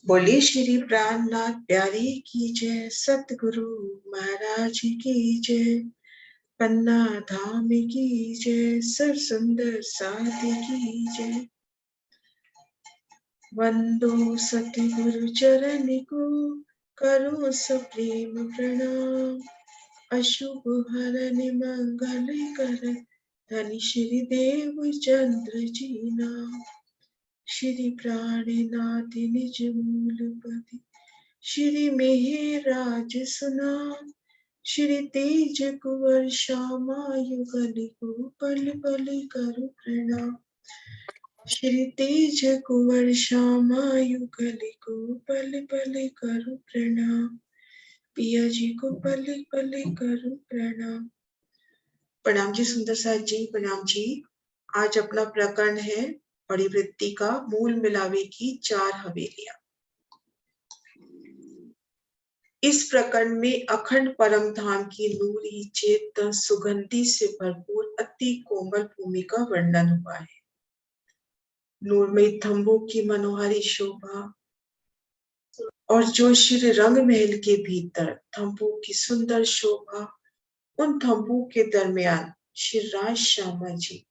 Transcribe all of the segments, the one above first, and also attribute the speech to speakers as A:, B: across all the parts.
A: बोले श्री प्राणनाथ प्यारे की जय, सतगुरु महाराज की जय, पन्ना धाम की जय, सर सुंदर साथी की जय। वंदो सतगुरु चरण को, करो सप्रेम प्रणाम। अशुभ हरन मंगल कर, धन श्री देव चंद्र जी नाम। श्री प्राणनाथ निज मूलपति, श्री मेहराज सुनाम। श्री तेज कुंवर श्यामा युगल को, पल पल करु प्रणाम। श्री तेज कुंवर श्यामा युगल को, पल पल करु प्रणाम। पिया जी को पल पल करु प्रणाम। प्रणाम जी सुंदर साथ जी, प्रणाम जी। आज अपना प्रकरण है परिवृत्ति का मूल मिलावे की 4 हवेलियां। इस प्रकरण में अखंड परम धाम की नूरी चेतन सुगंधि से भरपूर अति कोमल भूमि का वर्णन हुआ है। नूरमयी थंबों की मनोहारी शोभा और जो श्री रंग महल के भीतर थंबों की सुंदर शोभा, उन थंबों के दरमियान श्री राज श्यामा जी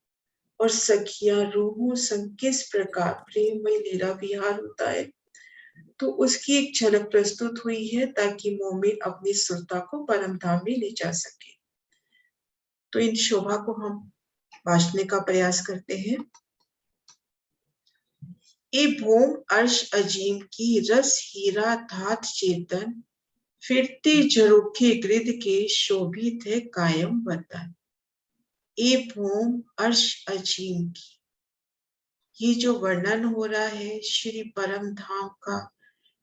A: और सखिया रूहों संग किस प्रकार प्रेममय लीला विहार होता है, तो उसकी एक झलक प्रस्तुत हुई है ताकि मोमिन अपनी सुरता को परम धाम में ले जा सके। तो इन शोभा को हम बांटने का प्रयास करते हैं। ए भूम अर्श अजीम की रस हीरा धात चेतन, फिरते झरोखे गिरध के शोभित है कायम वतन। ए भूम अर्श अजीम की, ये जो वर्णन हो रहा है श्री परम धाम का,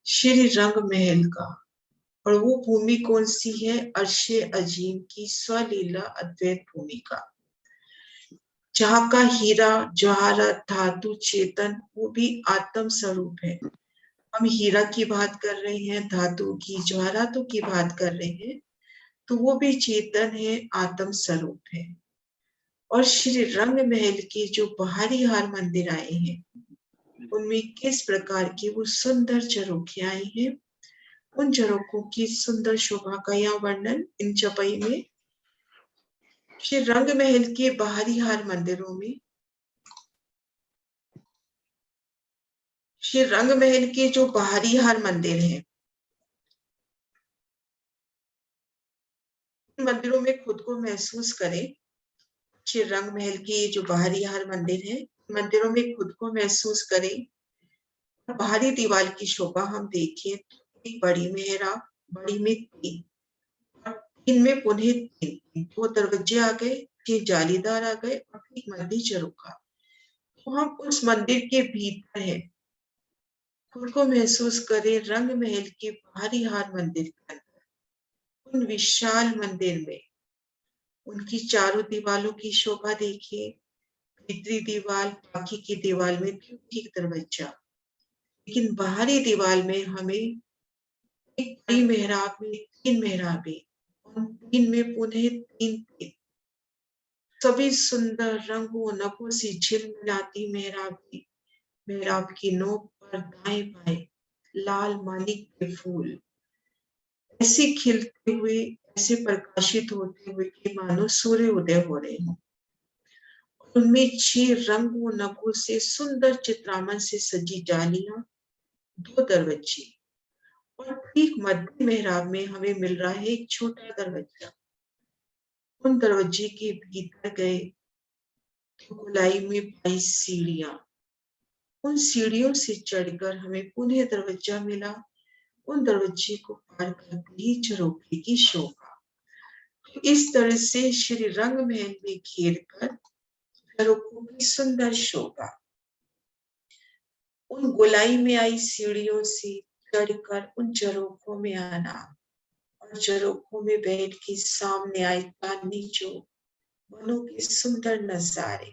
A: श्री रंग महल का, और वो भूमि कौन सी है? अर्शे अजीम की, स्वलीला अद्वैत भूमि का, जहाँ का हीरा जवाहरात धातु चेतन वो भी आत्म स्वरूप है। हम हीरा की बात कर रहे हैं, धातु की जवाहरातों की बात कर रहे हैं, तो वो भी चेतन है, आत्म स्वरूप है। और श्री रंग महल के जो बाहरी हार मंदिर आए हैं, उनमें किस प्रकार की वो सुंदर झरोखे आई हैं, उन झरोखों की सुंदर शोभा का यहाँ वर्णन इन चौपाई में श्री रंग महल के बाहरी हार मंदिरों में, श्री रंग महल के जो बाहरी हार मंदिर हैं, मंदिरों में खुद को महसूस करें। श्री रंग महल के जो बाहरी हार मंदिर है, मंदिरों में खुद को महसूस करें। बाहरी दीवार की शोभा हम देखें, एक बड़ी मेहराब, बड़ी में 3 और 3 में पुनः 3, 2 दरवाजे आ गए, 6 जालीदार आ गए और एक मंदिर झरोखा। तो हम उस मंदिर के भीतर है, खुद को महसूस करें रंग महल के बाहरी हार मंदिर के अंदर। उन विशाल मंदिर में उनकी चारों दीवालों की शोभा देखिए। भीतरी दीवार, बाकी की दीवार में एक दरवाजा, लेकिन बाहरी दीवार में हमें एक बड़ी मेहराब में 3 मेहराबें, उन 3 में पुनः 3 सभी सुंदर रंगों नगों से झिलमिलाती मेहराबें। मेहराब की नोक पर दाएं बाएं लाल मानिक के फूल ऐसे खिलते हुए, ऐसे प्रकाशित होते हुए कि मानो सूर्य उदय हो रहे हो। उनमें 6 रंगों नगों से सुंदर चित्रामन से सजी जालियां, 2 दरवाजे, और ठीक मध्य मेहराब में हमें मिल रहा है एक छोटा दरवाजा। उन दरवाजे के भीतर गए तो गोलाई में 22 सीढ़ियां, उन सीढ़ियों से चढ़कर हमें पुनः दरवाजा मिला। उन दरवाजे को पार करते ही झरोखे की शोभा। तो इस तरह से श्री रंग महल में घेर कर झरोखों की सुंदर शोभा, उन गोलाई में आई सीढ़ियों से चढ़कर उन झरोखों में आना और झरोखों में बैठ के सामने आए चांदनी चौक, वनों के सुंदर नजारे।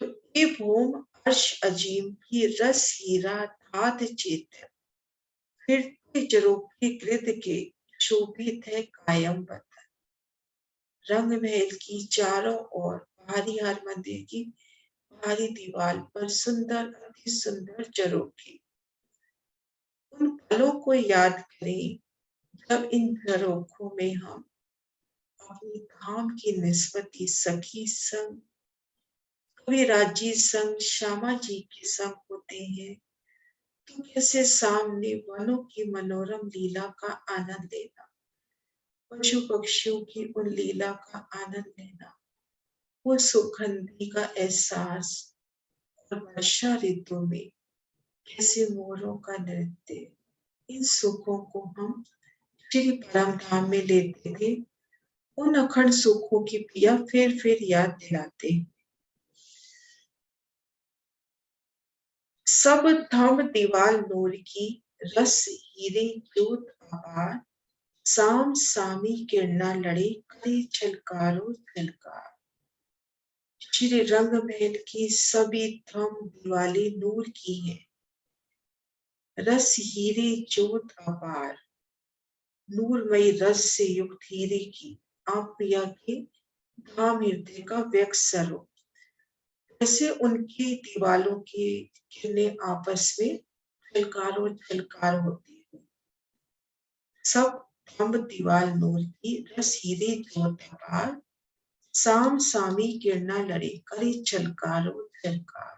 A: तो ये भूम अर्श अजीम की रस हीरा धात चेतन, फिरते झरोखे गिरध के शोभित है कायम वतन। रंग महल की चारों ओर बाहरी हार मंदिर की बाहरी दीवार पर सुंदर, अति सुंदर झरोखे, उन पलों को याद करें जब इन झरोखों में हम अपनी धाम की निस्बती सखी संग, कविराजी संग, श्यामा जी के संग होते हैं, तो कैसे सामने वनों की मनोरम लीला का आनंद लेना, पशु पक्षियों की उन लीला का आनंद लेना, वो सुगंधी का एहसास, और वर्षा ऋतु में कैसे मोरों का नृत्य, इन सुखों को हम श्री परम धाम में लेते थे। उन अखंड सुखों की पिया फिर याद दिलाते। सब थम दीवाल नूर की, रस हीरे जोत आभार, साम सामी किरणा लड़े, करे छलकारो छलकार। श्री रंग महल की सभी थम दीवाले नूर की हैं, रस हीरे जोत अपार, नूरमयी रस से युक्त हीरे की आप प्रिया के धाम हृदय का व्यक्त स्वरूप। ऐसे उनकी दीवालों की किरणें आपस में झलकारो झलकार होती है। सब थम दीवाल नूर की, रस हीरे जोत अपार, साम सामी किरणा लड़े, करे झलकारो झलकार।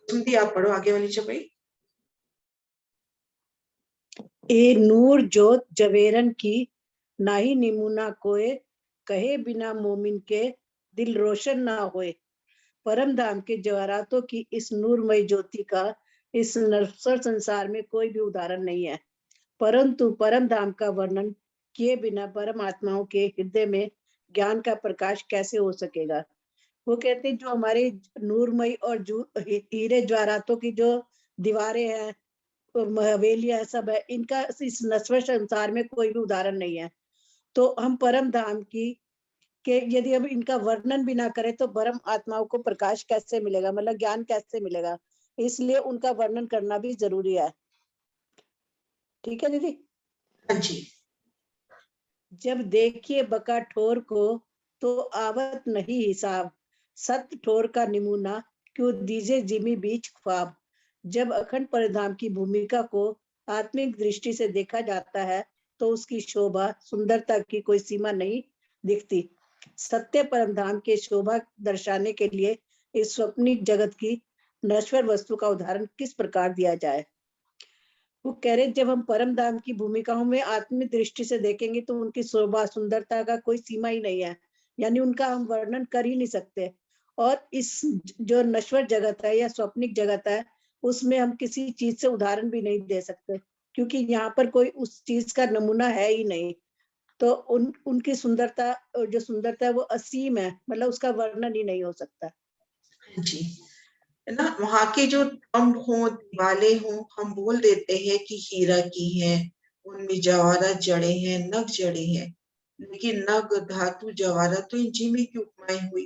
A: हिंदी आप पढ़ो आगे वाली चपाई।
B: ए नूर जोत जवेरन की, नाही निमुना कोय, कहे बिना मोमिन के दिल रोशन ना होए। परम धाम के जवाहरातों की इस नूरमय ज्योति का इस नश्वर संसार में कोई भी उदाहरण नहीं है, परंतु परम धाम का वर्णन किए बिना परमात्माओं के हृदय में ज्ञान का प्रकाश कैसे हो सकेगा। वो कहते हैं जो हमारे नूरमय और हीरे जवाहरातों की जो दीवारें हैं, हवेलियां सब है, इनका इस नश्वर संसार में कोई भी उदाहरण नहीं है। तो हम परम धाम की के यदि हम इनका वर्णन भी ना करें तो परम आत्माओं को प्रकाश कैसे मिलेगा, मतलब ज्ञान कैसे मिलेगा, इसलिए उनका वर्णन करना भी जरूरी है। ठीक है दीदी।
A: हाँ जी।
B: जब देखिए बका ठोर को तो आवत नहीं हिसाब, सत ठोर का निमूना क्यों दीजे जिमी बीच ख्वाब। जब अखंड परधाम की भूमिका को आत्मिक दृष्टि से देखा जाता है तो उसकी शोभा सुंदरता की कोई सीमा नहीं दिखती। सत्य परमधाम के शोभा दर्शाने के लिए इस स्वप्निक जगत की नश्वर वस्तु का उदाहरण किस प्रकार दिया जाए। वो कह रहे जब हम परम धाम की भूमिकाओं में आत्मिक दृष्टि से देखेंगे तो उनकी शोभा सुंदरता का कोई सीमा ही नहीं है, यानी उनका हम वर्णन कर ही नहीं सकते। और इस जो नश्वर जगत है या स्वप्निक जगत है उसमें हम किसी चीज से उदाहरण भी नहीं दे सकते, क्योंकि यहाँ पर कोई उस चीज का नमूना है ही नहीं। तो उनकी सुंदरता, जो सुंदरता है वो असीम है, मतलब उसका वर्णन ही नहीं हो सकता।
A: जी है ना, वहां के जो तंब हो, दीवाले हो, हम बोल देते हैं कि हीरा की है, उनमें जवाहरात जड़े हैं, नग जड़े हैं, लेकिन नग धातु जवाहरात तो इन जिमी की उपमाएं हुई।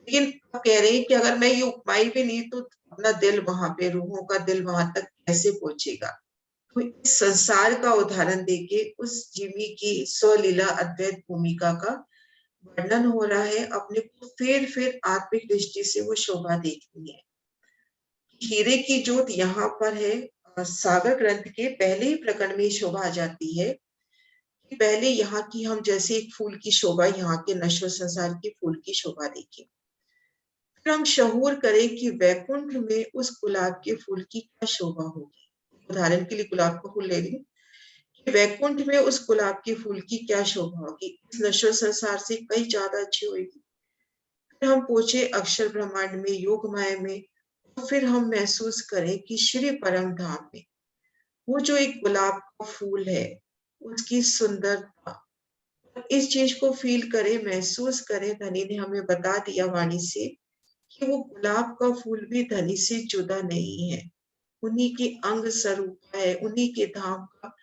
A: लेकिन आप कह रहे हैं कि अगर मैं ये उपमाई भी नहीं तो अपना दिल वहां पे, रूहों का दिल वहां तक कैसे पहुंचेगा। तो इस संसार का उदाहरण देके उस जिमी की स्वलीला अद्वैत भूमिका का वर्णन हो रहा है। अपने को फिर आत्मिक दृष्टि से वो शोभा देखनी है। हीरे की जोत यहाँ पर है। सागर ग्रंथ के पहले ही प्रकरण में शोभा आ जाती है कि पहले यहाँ की हम जैसे एक फूल की शोभा, यहाँ के नश्वर संसार के फूल की शोभा देखें, फिर हम शहूर करें कि वैकुंठ में उस गुलाब के फूल की क्या शोभा होगी। उदाहरण के लिए गुलाब का फूल ले ली कि वैकुंठ में उस गुलाब के फूल की क्या शोभा होगी, इस नश्वर संसार से कई ज्यादा अच्छी होगी। फिर हम पहुंचे अक्षर ब्रह्मांड में, योग माया में, तो फिर हम महसूस करें कि श्री परम धाम में वो जो एक गुलाब का फूल है उसकी सुंदरता, इस चीज को फील करें, महसूस करें। धनी ने हमें बता दिया वाणी से कि वो गुलाब का फूल भी धनी से जुदा नहीं है, उन्हीं के अंग स्वरूप है, उन्हीं के धाम का,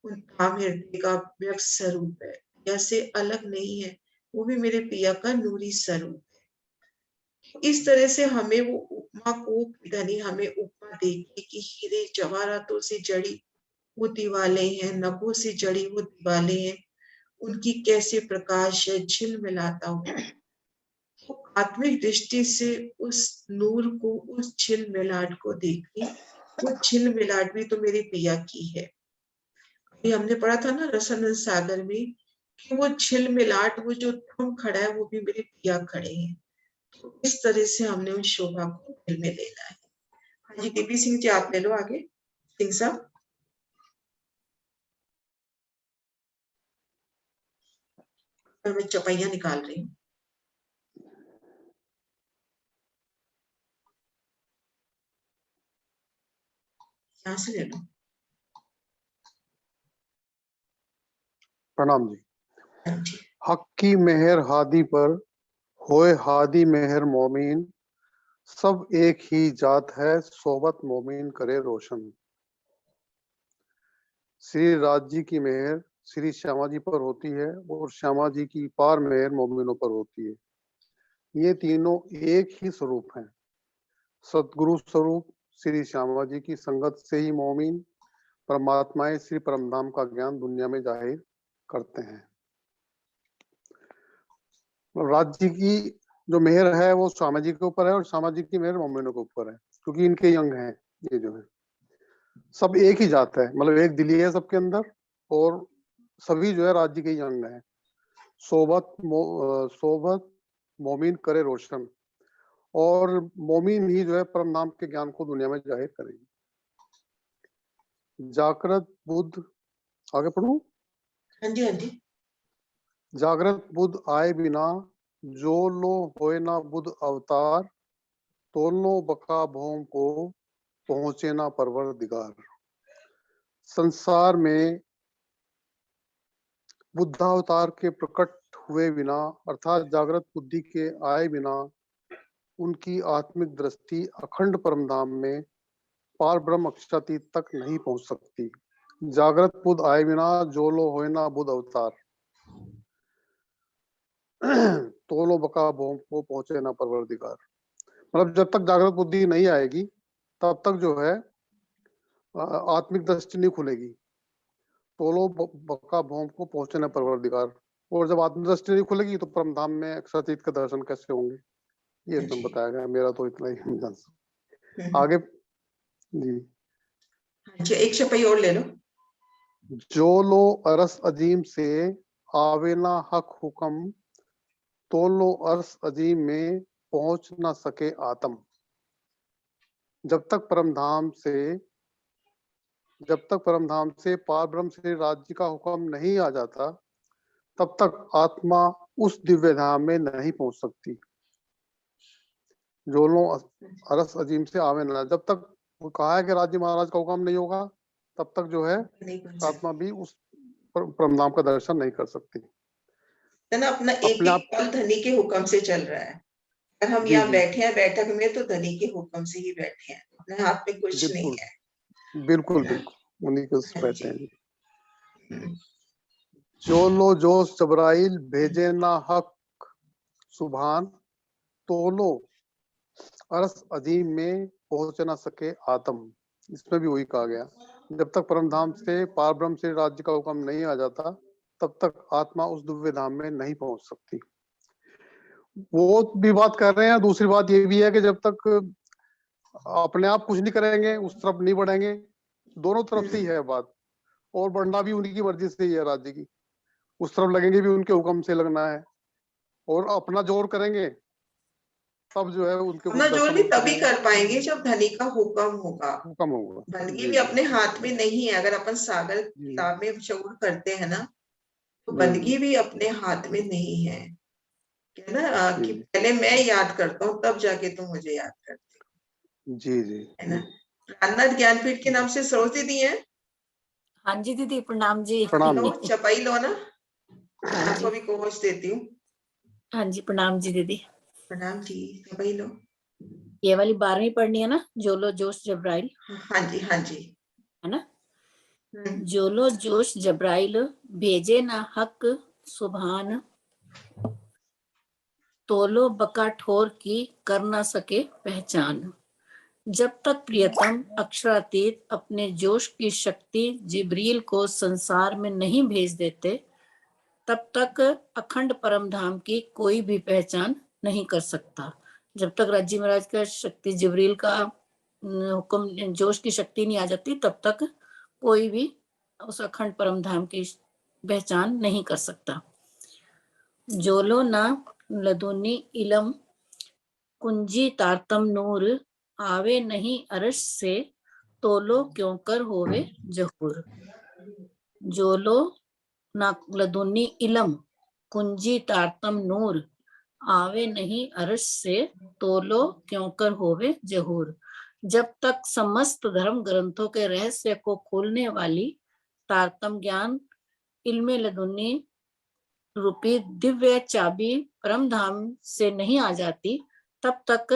A: उन धाम हृदय का व्यक्त स्वरूप है, जैसे अलग नहीं है, वो भी मेरे पिया का नूरी स्वरूप है। इस तरह से हमें वो उपमा को, धनी हमें उपमा देगी कि हीरे जवाहरातों से जड़ी वो दीवाले हैं, नभों से जड़ी वो दीवाले हैं, उनकी कैसे प्रकाश है झिलमिलाता हुआ। तो आत्मिक दृष्टि से उस नूर को, उस झिलमिलाहट को देखी। वो झिलमिलाहट भी तो मेरी पिया की है। अभी हमने पढ़ा था ना रसानंद सागर में कि वो झिलमिलाहट, वो जो थम खड़ा है, वो भी मेरे पिया खड़े हैं। तो इस तरह से हमने उस शोभा को दिल में लेना है। हाँ जी, डीपी सिंह जी आप ले लो आगे। सिंह साहब, मैं चपैया निकाल रही हूँ। यहाँ से ले लो।
C: प्रणाम जी।
A: हाँ जी।
C: हक की मेहर हादी पर होए हादी मेहर मोमीन, सब एक ही जात है सोबत मोमीन करे रोशन। श्री राज जी की मेहर श्री श्यामा जी पर होती है और श्यामा जी की पार मेहर मोमिनों पर होती है। ये तीनों एक ही स्वरूप हैं। सतगुरु स्वरूप श्री श्यामा जी की संगत से ही मोमिन परमात्माएं श्री परमधाम का ज्ञान दुनिया में जाहिर करते हैं। राज जी की जो मेहर है वो श्यामा जी के ऊपर है और श्यामा जी की मेहर मोमिनों के ऊपर है, क्योंकि इनके अंग हैं। ये जो है सब एक ही जात है, मतलब एक दिली है सबके अंदर, और सभी जो है राज जी के ही अंग है। सोबत मोमिन करे रोशन, और मोमिन ही जो है परम नाम के ज्ञान को दुनिया में जाहिर करेंगे। जागृत बुद्ध, आगे पढ़ूं?
A: हाँ जी, हाँ जी।
C: जागृत बुद्ध आए बिना जो लो होए ना बुद्ध अवतार, तोलो बका भौम को पहुंचे ना परवरदिगार। संसार में बुद्धावतार के प्रकट हुए बिना अर्थात जागृत बुद्धि के आए बिना उनकी आत्मिक दृष्टि अखंड परमधाम में पार ब्रह्म अक्षरातीत तक नहीं पहुंच सकती। जागृत बुद्ध आए बिना जो लो होए ना बुद्ध अवतार, तोलो बका भौम को पहुंचे ना परवरदिगार। मतलब जब तक जागृत बुद्धि नहीं आएगी तब तक जो है आत्मिक दृष्टि नहीं खुलेगी। तोलो बका भौम को पहुंचे ना परवरदिगार, और जब आत्मिक दृष्टि नहीं खुलेगी तो परमधाम में अक्षरातीत के दर्शन कैसे होंगे, ये इसमें बताया गया। मेरा तो इतना ही जान आगे जी।
A: हाँ जी, एक चपाई और ले लो।
C: जो लो अरस अजीम से आवे ना हक हुक्म, तो लो अरस अजीम में पहुंच ना सके आत्म। जब तक परमधाम से पार ब्रह्म श्री राज्य का हुक्म नहीं आ जाता तब तक आत्मा उस दिव्य धाम में नहीं पहुंच सकती। जो लो अरस अजीम से आवे ना, जब तक वो कहा है कि राज्य महाराज का हुक्म नहीं होगा तब तक जो है आत्मा भी उस परमधाम का दर्शन नहीं कर सकती।
A: है ना, अपना एक
C: अपने
A: एक
C: आप
A: पल धनी के हुक्म से चल रहा है। अगर हम
C: जी
A: यहाँ
C: जी
A: बैठे हैं बैठक में तो धनी के हुक्म से ही बैठे हैं, अपने हाथ में कुछ नहीं
C: बिल्कुल
A: है।
C: बिल्कुल
A: है ना?
C: बिल्कुल उन्हीं के
A: हाँ
C: बैठे
A: जी।
C: हैं जी। जो लो जोश जबराइल भेजे ना हक सुभान, तोलो अरस अजीम में पहुंच ना सके आत्म। इसमें भी वही कहा गया, जब तक परमधाम से पार ब्रह्म से राज्य का हुक्म नहीं आ जाता तब तक आत्मा उस दिव्य धाम में नहीं पहुंच सकती। वो भी बात कर रहे हैं। दूसरी बात ये भी है कि जब तक अपने आप कुछ नहीं करेंगे उस तरफ नहीं बढ़ेंगे। दोनों तरफ से ही है बात, और बढ़ना भी उनकी मर्जी से ही है राज्य की। उस तरफ लगेंगे भी उनके हुक्म से लगना है, और अपना जोर करेंगे तब जो है उनके कुछ
A: अपना जोर
C: दर्शन
A: भी
C: हो
A: तभी
C: सकेंगे।
A: कर पाएंगे जब धनी का हुक्म होगा।
C: हुक्म होगा
A: बंदगी
C: जी
A: भी
C: जी
A: अपने हाथ में नहीं है। अगर अपन सागर
C: जी
A: तालाब में शऊर करते हैं ना, तो
C: जी
A: बंदगी भी अपने हाथ में नहीं है। क्या ना कि
C: जी
A: पहले मैं याद करता हूँ तब जाके तुम मुझे याद करते
C: जी जी
A: हो, है ना। रामनाथ ज्ञानपीठ के नाम से सरोज दी है।
D: हाँ जी दीदी, प्रणाम जी।
C: प्रणाम
A: लो
C: जी।
A: चपाई लो ना,
D: हाँ
A: आपको
D: जी,
A: भी कोच देती हूँ।
D: हाँ जी, प्रणाम जी दीदी।
A: प्रणाम जी, चपाई लो।
D: ये वाली 12वीं पढ़नी है ना, जोलो जोश जब्राइल,
A: हाँ जी, हाँ जी।
D: है ना। जोलो जोश जब्राइल भेजे ना हक सुभान, तोलो बका ठोर की कर ना सके पहचान। जब तक प्रियतम अक्षरातीत अपने जोश की शक्ति जिब्रील को संसार में नहीं भेज देते तब तक अखंड परम धाम की कोई भी पहचान नहीं कर सकता। जब तक राजी महाराज का शक्ति जिब्रील का हुक्म जोश की शक्ति नहीं आ जाती, तब तक कोई भी उस अखंड परम धाम की पहचान नहीं कर सकता। जोलो ना लदुनी इलम कुंजी तारतम नूर, आवे नहीं अरश से तोलो क्यों कर होवे जहूर। जोलो ना लदुनी इलम कुंजी तारतम नूर, आवे नहीं अरश से तोलो क्यों कर होवे जहूर। जब तक समस्त धर्म ग्रंथों के रहस्य को खोलने वाली तारतम ज्ञान इल्मे लदुनी रूपी दिव्य चाबी परम धाम से नहीं आ जाती, तब तक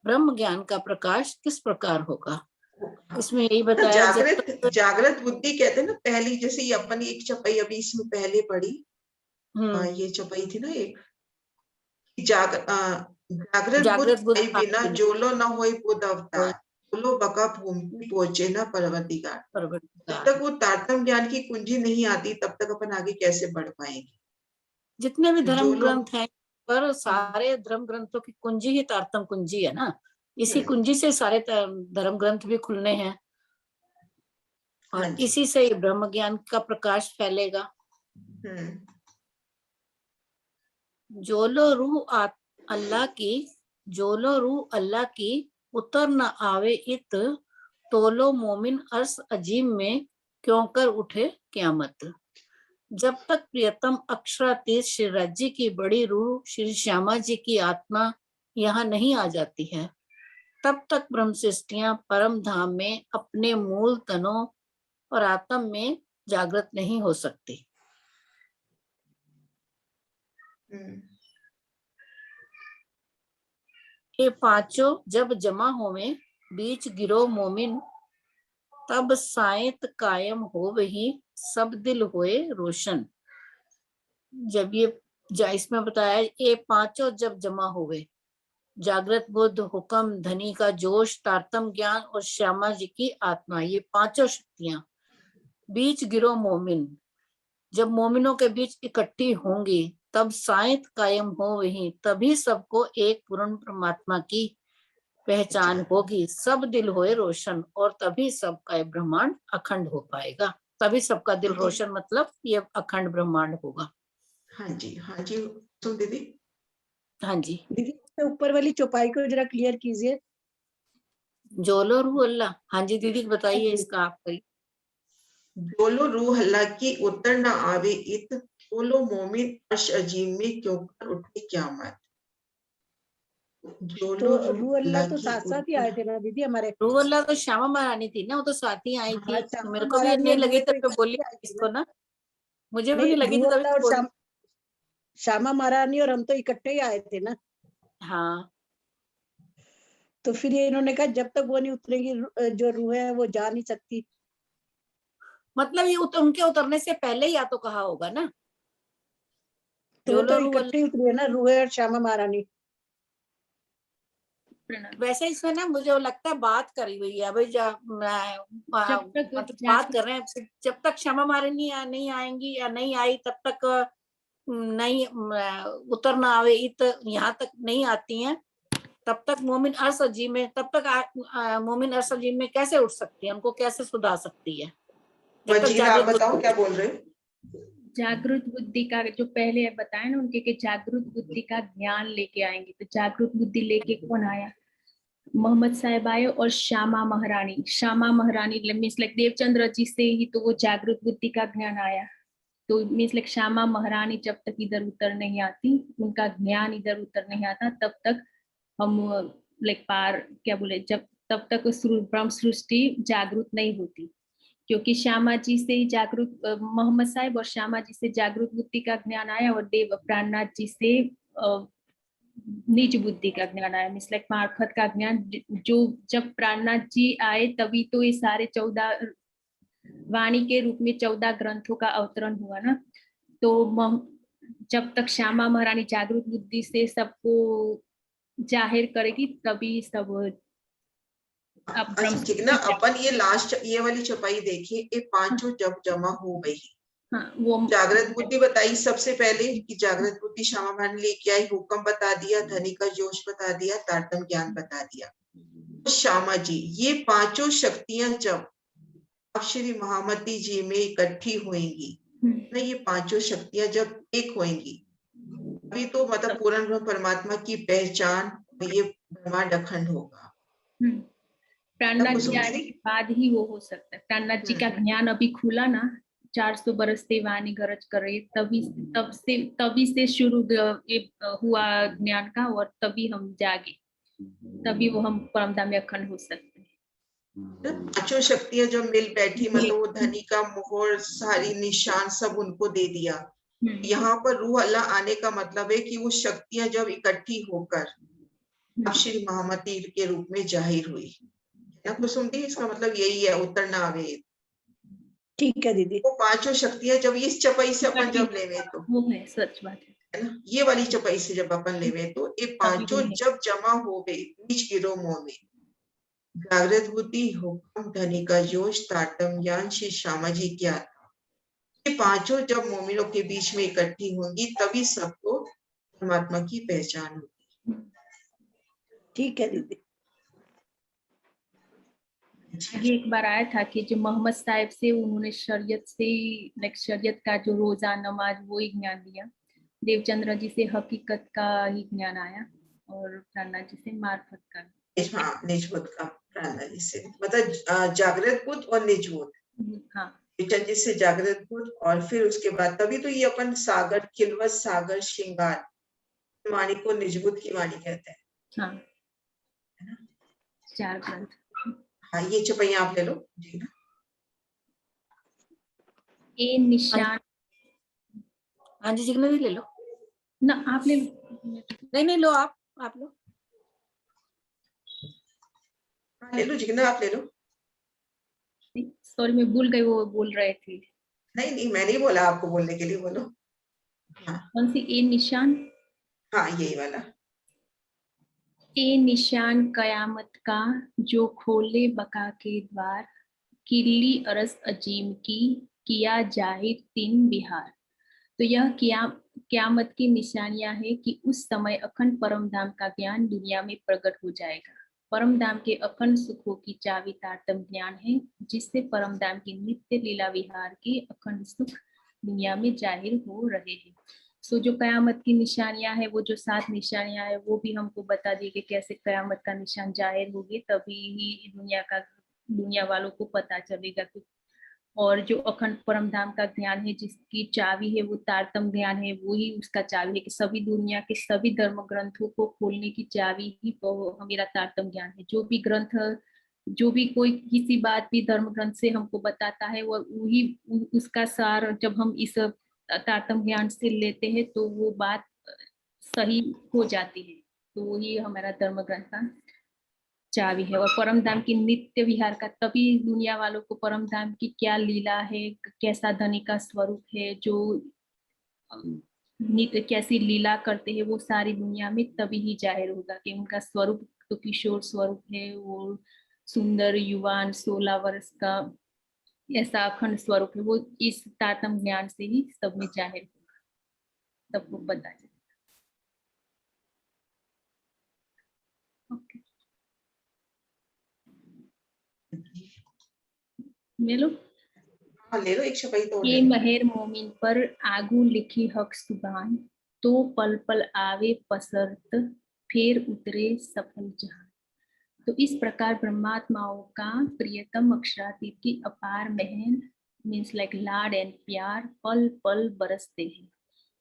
D: ब्रह्म ज्ञान का प्रकाश किस प्रकार होगा। इसमें यही बताया
A: जागृत बुद्धि कहते हैं ना, पहली जैसे ये अपन एक चपाई अभी इसमें पहले पढ़ी, ये चपाई थी ना एक, जागृत बुद्धि बिना जोलो न होए बुध अवतार, बोलो बका भूमि पहुंचे ना परवतिकार। जब तक वो तारतम ज्ञान की कुंजी नहीं आती, तब तक अपन आगे कैसे बढ़ पाएंगे।
D: जितने भी धर्म ग्रंथ हैं, पर सारे धर्म ग्रंथों की कुंजी ही तारतम कुंजी है ना, इसी कुंजी से सारे धर्म ग्रंथ भी खुलने हैं, और इसी से ब्रह्म ज्ञान का प्रकाश फैलेगा। जोलो रूह अल्लाह की, जोलो रूह अल्लाह की उतर न आवे इत, तोलो मोमिन अर्श अजीम में क्यों कर उठे क्यामत। जब तक प्रियतम अक्षरातीत श्री राज्य की बड़ी रूह श्री श्यामा जी की आत्मा यहाँ नहीं आ जाती है, तब तक ब्रह्म सृष्टियां परम धाम में अपने मूल तनों और आत्म में जागृत नहीं हो सकती। ये पांचों जब जमा होवे बीच गिरो मोमिन, तब सायत कायम हो वही सब दिल होए रोशन। जब ये इसमें बताया ये पांचों जब जमा हुए, जागृत बुद्ध, हुक्म, धनी का जोश, तारतम ज्ञान और श्यामा जी की आत्मा, ये पांचों शक्तियां बीच गिरो मोमिन, जब मोमिनों के बीच इकट्ठी होंगी, तब सायत कायम हो वही, तभी सबको एक पूर्ण परमात्मा की पहचान होगी, सब दिल होए रोशन, और तभी सबका ब्रह्मांड अखंड हो पाएगा। तभी सबका दिल रोशन मतलब ये अखंड ब्रह्मांड होगा।
A: हाँ जी, हाँ जी, सुन दीदी।
D: हाँ जी
B: दीदी, ऊपर वाली चौपाई को जरा क्लियर कीजिए।
D: जोलो रूह अल्लाह। हाँ जी दीदी बताइए इसका आप करिए।
A: जोलो रूह अल्लाह की उतर न आवे इत, बोलो मोमिन अर्श अजीम में क्यों कर उठे क्यामत।
B: तो रूह अल्लाह तो साथ साथ ही आए थे ना दीदी हमारे।
D: रूह अल्लाह तो श्यामा महारानी थी ना, वो तो साथ ही आई थी।
B: तो
D: मेरे को भी नहीं लगी तब तो बोली इसको ना, मुझे भी नहीं लगी थी तभी तो बोली।
B: श्यामा महारानी और हम तो इकट्ठे ही आए थे ना।
D: हाँ,
B: तो फिर ये इन्होंने कहा जब तक वो नहीं उतरेगी जो रूह है वो जा नहीं सकती।
D: मतलब ये उनके उतरने से पहले ही या तो कहा होगा ना,
B: तो इकट्ठे उतरी है ना रूह और श्यामा महारानी।
D: वैसे इसमें ना मुझे लगता है बात करी हुई है भाई, मतलब बात कर रहे हैं जब तक श्यामा महारानी नहीं आएंगी या नहीं आई तब तक नहीं उतर ना आवे इत यहाँ तक नहीं आती हैं, तब तक मोमिन अर्श अजीम में, तब तक मोमिन अर्श अजीम में कैसे उठ सकती है, उनको कैसे सुधार सकती है।
A: आप बताओ क्या बोल रहे हैं।
E: जागृत बुद्धि का जो पहले बताया ना उनके कि जागृत बुद्धि का ज्ञान लेके आएंगे, तो जागृत बुद्धि लेके कौन आया? मोहम्मद साहब आए और श्यामा महारानी। श्यामा महारानी मीन्स लाइक देवचंद्र जी से ही तो वो जागृत बुद्धि का ज्ञान आया। तो मीन्स लाइक श्यामा महारानी जब तक इधर उतर नहीं आती, उनका ज्ञान इधर उतर नहीं आता, तब तक हम लाइक पार क्या बोले, जब तब तक ब्रह्म सृष्टि जागृत नहीं होती। क्योंकि श्यामा जी से ही जागृत, मोहम्मद साहब और श्यामा जी से जागृत बुद्धि का ज्ञान आया, और देव प्राणनाथ जी से निज बुद्धि का ज्ञान आया, मीन्स लाइक मार्फत का ज्ञान। जो जब प्राणनाथ जी आए तभी तो ये सारे 14 वाणी के रूप में 14 ग्रंथों का अवतरण हुआ ना। तो जब तक श्यामा महारानी जागृत बुद्धि से सबको जाहिर करेगी तभी सब।
A: ठीक ना, अपन ये लास्ट ये वाली छपाई देखिए, ये पांचों जब जमा हो गई,
E: हाँ वो
A: जागृत बुद्धि बताई सबसे पहले कि जागृत बुद्धि श्यामा बहन लेके आई, हुक्म बता दिया, धनी का जोश बता दिया, तारतम ज्ञान बता दिया। तो श्यामा जी, ये पांचों शक्तियां जब अब श्री महामती जी में इकट्ठी होंगी ना, ये पांचों शक्तियां जब एक होंगी, अभी तो मतलब पूर्ण ब्रह्म परमात्मा की पहचान, ये ब्रह्मांड अखंड होगा।
E: प्राणनाथ जी
A: कुसुम
E: आने
A: जी?
E: के बाद ही वो हो सकता है। प्राणनाथ जी का ज्ञान अभी खुला ना, 400 बरस से वाणी गरज कर रही, तभी से शुरू हुआ ज्ञान का, और तभी हम जागे, तभी वो हम परमधाम में अखंड हो सकते हैं।
A: पांचों शक्तियां जब मिल बैठी, मतलब वो धनी का मोहर, सारी निशान सब उनको दे दिया। यहाँ पर रूह अल्लाह आने का मतलब है कि वो शक्तियां जब इकट्ठी होकर अब श्री महामती के रूप में जाहिर हुई ना कुसुम दी, इसका मतलब यही है, उतरना आवे।
B: ठीक है दीदी।
A: वो पांचों शक्तियां जब इस चपाई से अपन जब लेवे तो,
E: वो है सच बात
A: है ना, ये वाली चपाई से जब अपन लेवे तो ये पांचों जब जमा हो गए बीच गिरो मुंह में, जागृत बुद्धि, हुक्म, धनी का जोश, तारतम ज्ञान, श्री श्यामा जी की आत्मा, ये पांचों जब मोमिनों के बीच में इकट्ठी होंगी तभी सबको परमात्मा की पहचान होगी।
B: ठीक है दीदी।
E: आगे एक बार आया था कि जो मोहम्मद साहिब से उन्होंने शरीयत से, शरीयत का जो रोजा नमाज वो ही ज्ञान दिया। देवचंद्र जी से हकीकत का ही ज्ञान आया, और प्राणनाथ जी से मार्फत का।
A: हाँ, निजबुद्ध का प्राणनाथ जी से, मतलब जागृत बुद्ध और निजबुद्ध।
E: हाँ,
A: जी से जागृत बुद्ध, और फिर उसके बाद तभी तो ये अपन सागर, खिलवत, सागर, श्रृंगार वाणी को निजबुद्ध की वाणी कहते हैं।
E: हाँ, 4 ग्रंथ।
A: हाँ, ये चपाइयां आप ले लो जी ना।
E: ए निशान,
D: हाँ जी जिग्ना दी ले लो
E: ना आप ले लो।
D: नहीं लो, आप लो।
A: हाँ, ले लो जिग्ना, आप ले लो।
E: सॉरी मैं भूल गई, वो बोल रहे थे।
A: नहीं मैं नहीं बोला आपको बोलने के लिए, बोलो। हाँ
E: कौन सी? ए निशान।
A: हाँ, यही वाला।
E: ए निशान कयामत का, जो खोले बका के द्वार, किरली अरस अजीम की, किया जाहिर तीन बिहार। तो यह क्यामत की निशानियां है कि उस समय अखंड परम धाम का ज्ञान दुनिया में प्रकट हो जाएगा। परम धाम के अखंड सुखों की चाबी तारतम ज्ञान है, जिससे परम धाम की नित्य लीला विहार के अखंड सुख दुनिया में जाहिर हो रहे हैं। सो जो कयामत की निशानियां है, वो जो 7 निशानियां है, वो भी हमको बता दी कि कैसे कयामत का निशान जाहिर होगी, तभी ही दुनिया वालों को पता चलेगा। और जो अखंड परम धाम का ज्ञान है, जिसकी चाबी है वो तारतम ज्ञान है, वो ही उसका चाबी है कि सभी दुनिया के सभी धर्म ग्रंथों को खोलने की चाबी ही तो मेरा तारतम ज्ञान है। जो भी ग्रंथ, जो भी कोई किसी बात भी धर्म ग्रंथ से हमको बताता है, वो वही उसका सार जब हम इस तारतम ज्ञान से लेते हैं तो वो बात सही हो जाती है। तो वही हमारा धर्म ग्रंथ का चाबी है। और परम धाम की नित्य विहार का, तभी दुनिया वालों को परम धाम की क्या लीला है, कैसा धनी का स्वरूप है, जो नित्य कैसी लीला करते हैं, वो सारी दुनिया में तभी ही जाहिर होगा कि उनका स्वरूप तो किशोर स्वरूप है, वो सुंदर युवान 16 वर्ष का ऐसा अखंड स्वरूप है। वो इस तारतम ज्ञान से ही सब में जाहिर होगा, सबको पता चले। मेलो
A: हाँ, ले लो एक चपाई तो और ले
E: ये
A: लो।
E: महेर मोमिन पर आगू लिखी हक सुबान, तो पल पल आवे पसरत, फिर उतरे सफल जहां। तो इस प्रकार ब्रह्मात्माओं का प्रियतम अक्षरातीत की अपार महल मीन्स लाइक लाड एंड प्यार पल पल बरसते हैं,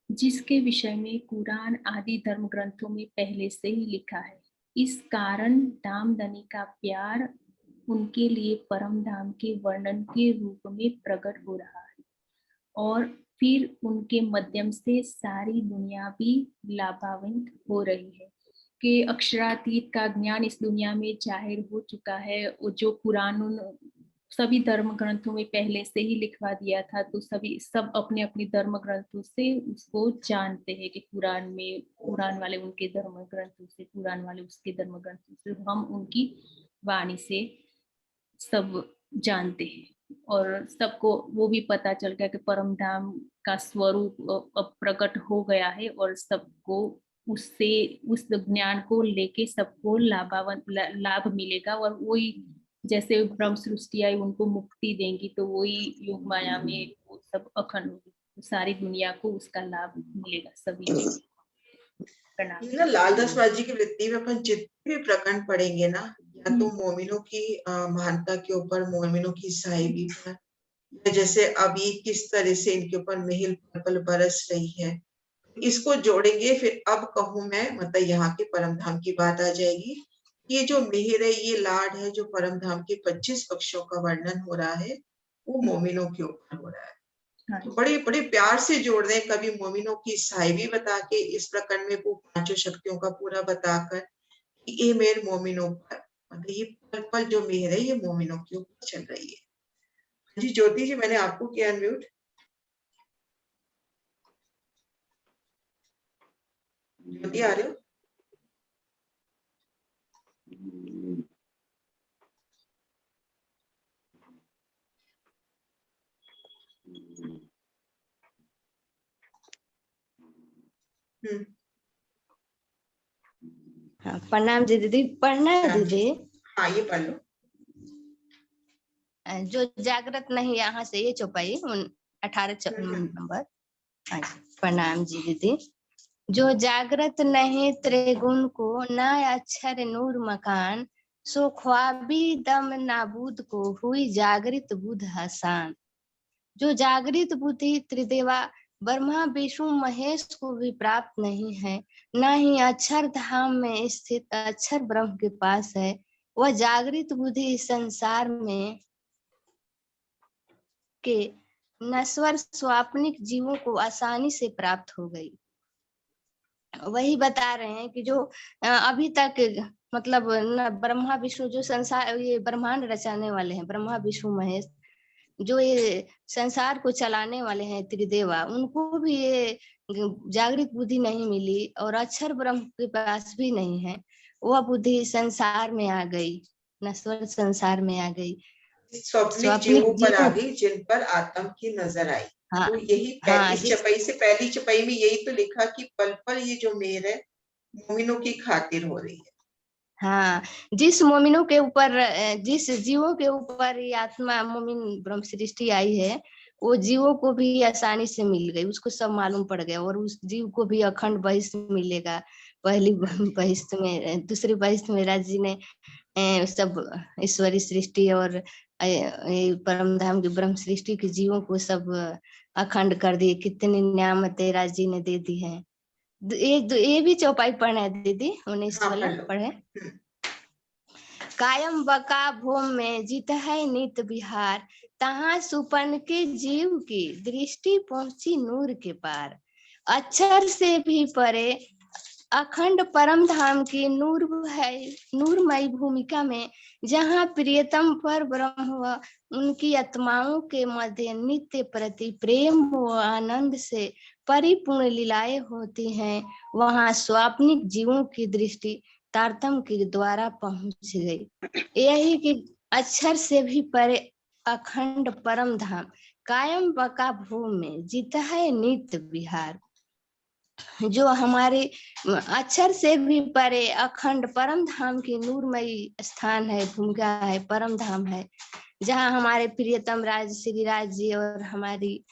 E: जिसके विषय में कुरान आदि धर्म ग्रंथों में पहले से ही लिखा है। इस कारण दामदनी का प्यार उनके लिए परम धाम के वर्णन के रूप में प्रकट हो रहा है, और फिर उनके माध्यम से सारी दुनिया भी लाभान्वित हो रही है कि अक्षरातीत का ज्ञान इस दुनिया में जाहिर हो चुका है। जो कुरान सभी धर्म ग्रंथों में पहले से ही लिखवा दिया था, तो सब अपने अपने धर्म ग्रंथों से उसको जानते हैं कि कुरान वाले उनके धर्म ग्रंथों से, कुरान वाले उसके धर्म ग्रंथों से, हम उनकी वाणी से सब जानते हैं। और सबको वो भी पता चल गया कि परम धाम का स्वरूप अब प्रकट हो गया है और सबको उससे उस ज्ञान को लेके सबको लाभ मिलेगा। और वही जैसे ब्रह्म सृष्टि आई उनको मुक्ति देंगी तो वही योग माया में वो सब अखंड होगी, सारी दुनिया को उसका लाभ मिलेगा सभी को। प्रणाम।
A: ये ना लाल दासवाद जी की वृत्ति में अपन जितने भी प्रकरण पढ़ेंगे ना, या तो मोमिनों की महानता के ऊपर, मोमिनों की साहिबी पर, या जैसे अभी किस तरह से इनके ऊपर मेहिल पल पल बरस रही है, इसको जोड़ेंगे फिर अब कहूं मैं, मतलब यहाँ के परम धाम की बात आ जाएगी। ये जो मेहर है, ये लाड है, जो परम धाम के 25 पक्षों का वर्णन हो रहा है, वो मोमिनों के ऊपर हो रहा है। तो बड़े बड़े प्यार से जोड़ रहे हैं, कभी मोमिनों की साहिबी बता के इस प्रकरण में वो पांचों शक्तियों का पूरा बताकर कि ये मेर मोमिनों पर, मतलब ये पल पल जो मेहर है ये मोमिनों के ऊपर चल रही है। जी ज्योति जी, मैंने आपको किया अनम्यूट। ज्योति आ रहे हो?
F: हाँ, प्रणाम जी दीदी। प्रणाम दीदी।
A: हाँ, ये पढ़ लो।
F: जो जागृत नहीं, यहाँ से ये चौपाई 18 नंबर। प्रणाम जी दीदी। जो जागृत नहीं त्रिगुण को, न अक्षर नूर मकान, सो ख्वाबी दम नाबूद को, हुई जागृत बुद्ध हसान। जो जागृत बुद्धि त्रिदेवा ब्रह्मा विष्णु महेश को भी प्राप्त नहीं है, न ही अक्षर धाम में स्थित अक्षर ब्रह्म के पास है, वह जागृत बुद्धि संसार में के नश्वर स्वाप्निक जीवों को आसानी से प्राप्त हो गई। वही बता रहे हैं कि जो अभी तक मतलब न ब्रह्मा विष्णु जो संसार ये ब्रह्मांड रचाने वाले हैं, ब्रह्मा विष्णु महेश जो ये संसार को चलाने वाले हैं त्रिदेवा, उनको भी ये जागृत बुद्धि नहीं मिली और अक्षर ब्रह्म के पास भी नहीं है। वह बुद्धि संसार में आ गई, नश्वर संसार में आ गई,
A: स्वप्निक जीवों पर आ गई जिन पर आत्म की नजर आई।
F: हाँ,
A: तो यही पहली चपाई से पहली चपाई में यही तो लिखा कि पल पल ये जो मेहर है मोमिनों की खातिर हो रही है।
F: हाँ, जिस मोमिनों के ऊपर, जिस जीवों के ऊपर ये आत्मा मोमिन ब्रह्म सृष्टि आई है, वो जीवों को भी आसानी से मिल गई, उसको सब मालूम पड़ गया और उस जीव को भी अखंड बहिष्ठ मिलेगा। पहली बहिष्ठ में, दूसरी बहिष्ठ में राज जी ने सब ईश्वरी सृष्टि और परम धाम की ब्रह्म सृष्टि के जीवों को सब अखंड कर दिए। कितनी नियामतें राज जी ने दे दी है। ये भी चौपाई पढ़े दीदी, 19 वाला पढ़े। कायम बका भूम में जीत है नित बिहार, तहाँ सुपन के जीव की दृष्टि पहुंची नूर के पार। अक्षर से भी परे अखंड परम धाम की नूर है, नूरमयी भूमिका में, जहाँ प्रियतम पर ब्रह्म व उनकी आत्माओं के मध्य नित्य प्रति प्रेम व आनंद से परिपूर्ण लीलाएं होती हैं, वहाँ स्वाप्निक जीवों की दृष्टि तारतम के द्वारा पहुंच गई। यही कि अक्षर से भी परे अखंड परम धाम, कायम बका भूमि में जीता है नित्य विहार। जो हमारे अक्षर से भी परे अखंड परम धाम की नूरमयी स्थान है, भूमिका है, परम धाम है, जहाँ हमारे प्रियतम राज श्री राज जी और हमारी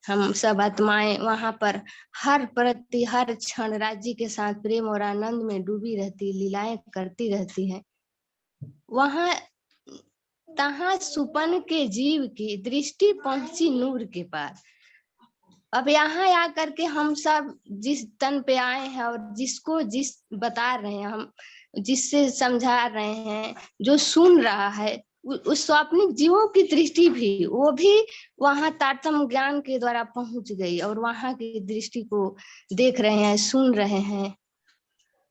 F: हम सब आत्माएं वहां पर हर प्रति हर क्षण राज्य के साथ प्रेम और आनंद में डूबी रहती, लीलाएं करती रहती हैं। वहां तहाँ सुपन के जीव की दृष्टि पहुंची नूर के पार। अब यहाँ आकर के हम सब जिस तन पे आए हैं और जिसको जिस बता रहे हैं, हम जिससे समझा रहे हैं, जो सुन रहा है, उस स्वाप्निक जीवों की दृष्टि भी, वो भी वहां तारतम ज्ञान के द्वारा पहुंच गई और वहां की दृष्टि को देख रहे हैं, सुन रहे हैं,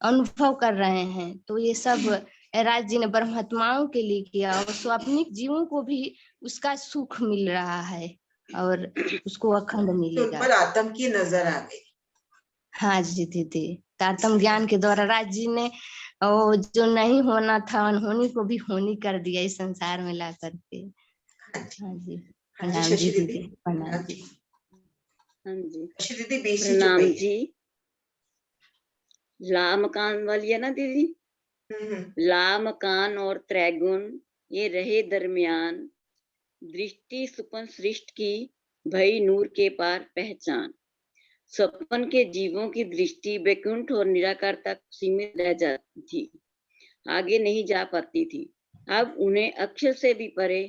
F: अनुभव कर रहे हैं। तो ये सब राज जी ने ब्रह्मात्माओं के लिए किया और स्वाप्निक जीवों को भी उसका सुख मिल रहा है और उसको अखंड मिलेगा।
A: उन पर आत्म की नजर आ गई।
F: हाँ जी दीदी, तारतम ज्ञान के द्वारा राज जी ने जो नहीं होना था, अनहोनी को भी होनी कर दिया इस संसार में ला करके।
A: हाँ जी,
G: हाँ जी,
A: हाँ जी,
G: प्रणाम
A: शशि
G: जी
A: दीदी।
G: दीदी, प्रणाम
A: प्रणाम
G: जी।
A: जी।
G: हाँ जी,
A: शशि दीदी बीसी चुप
G: प्रणाम
A: गई है।
G: जी। ला मकान वाली है ना दीदी? ला मकान और त्रैगुण ये रहे दरमियान, दृष्टि सुपन सृष्ट की भई नूर के पार पहचान। स्वप्न के जीवों की दृष्टि वैकुंठ और निराकार तक सीमित रह जाती थी, आगे नहीं जा पाती थी। अब उन्हें अक्षर से भी परे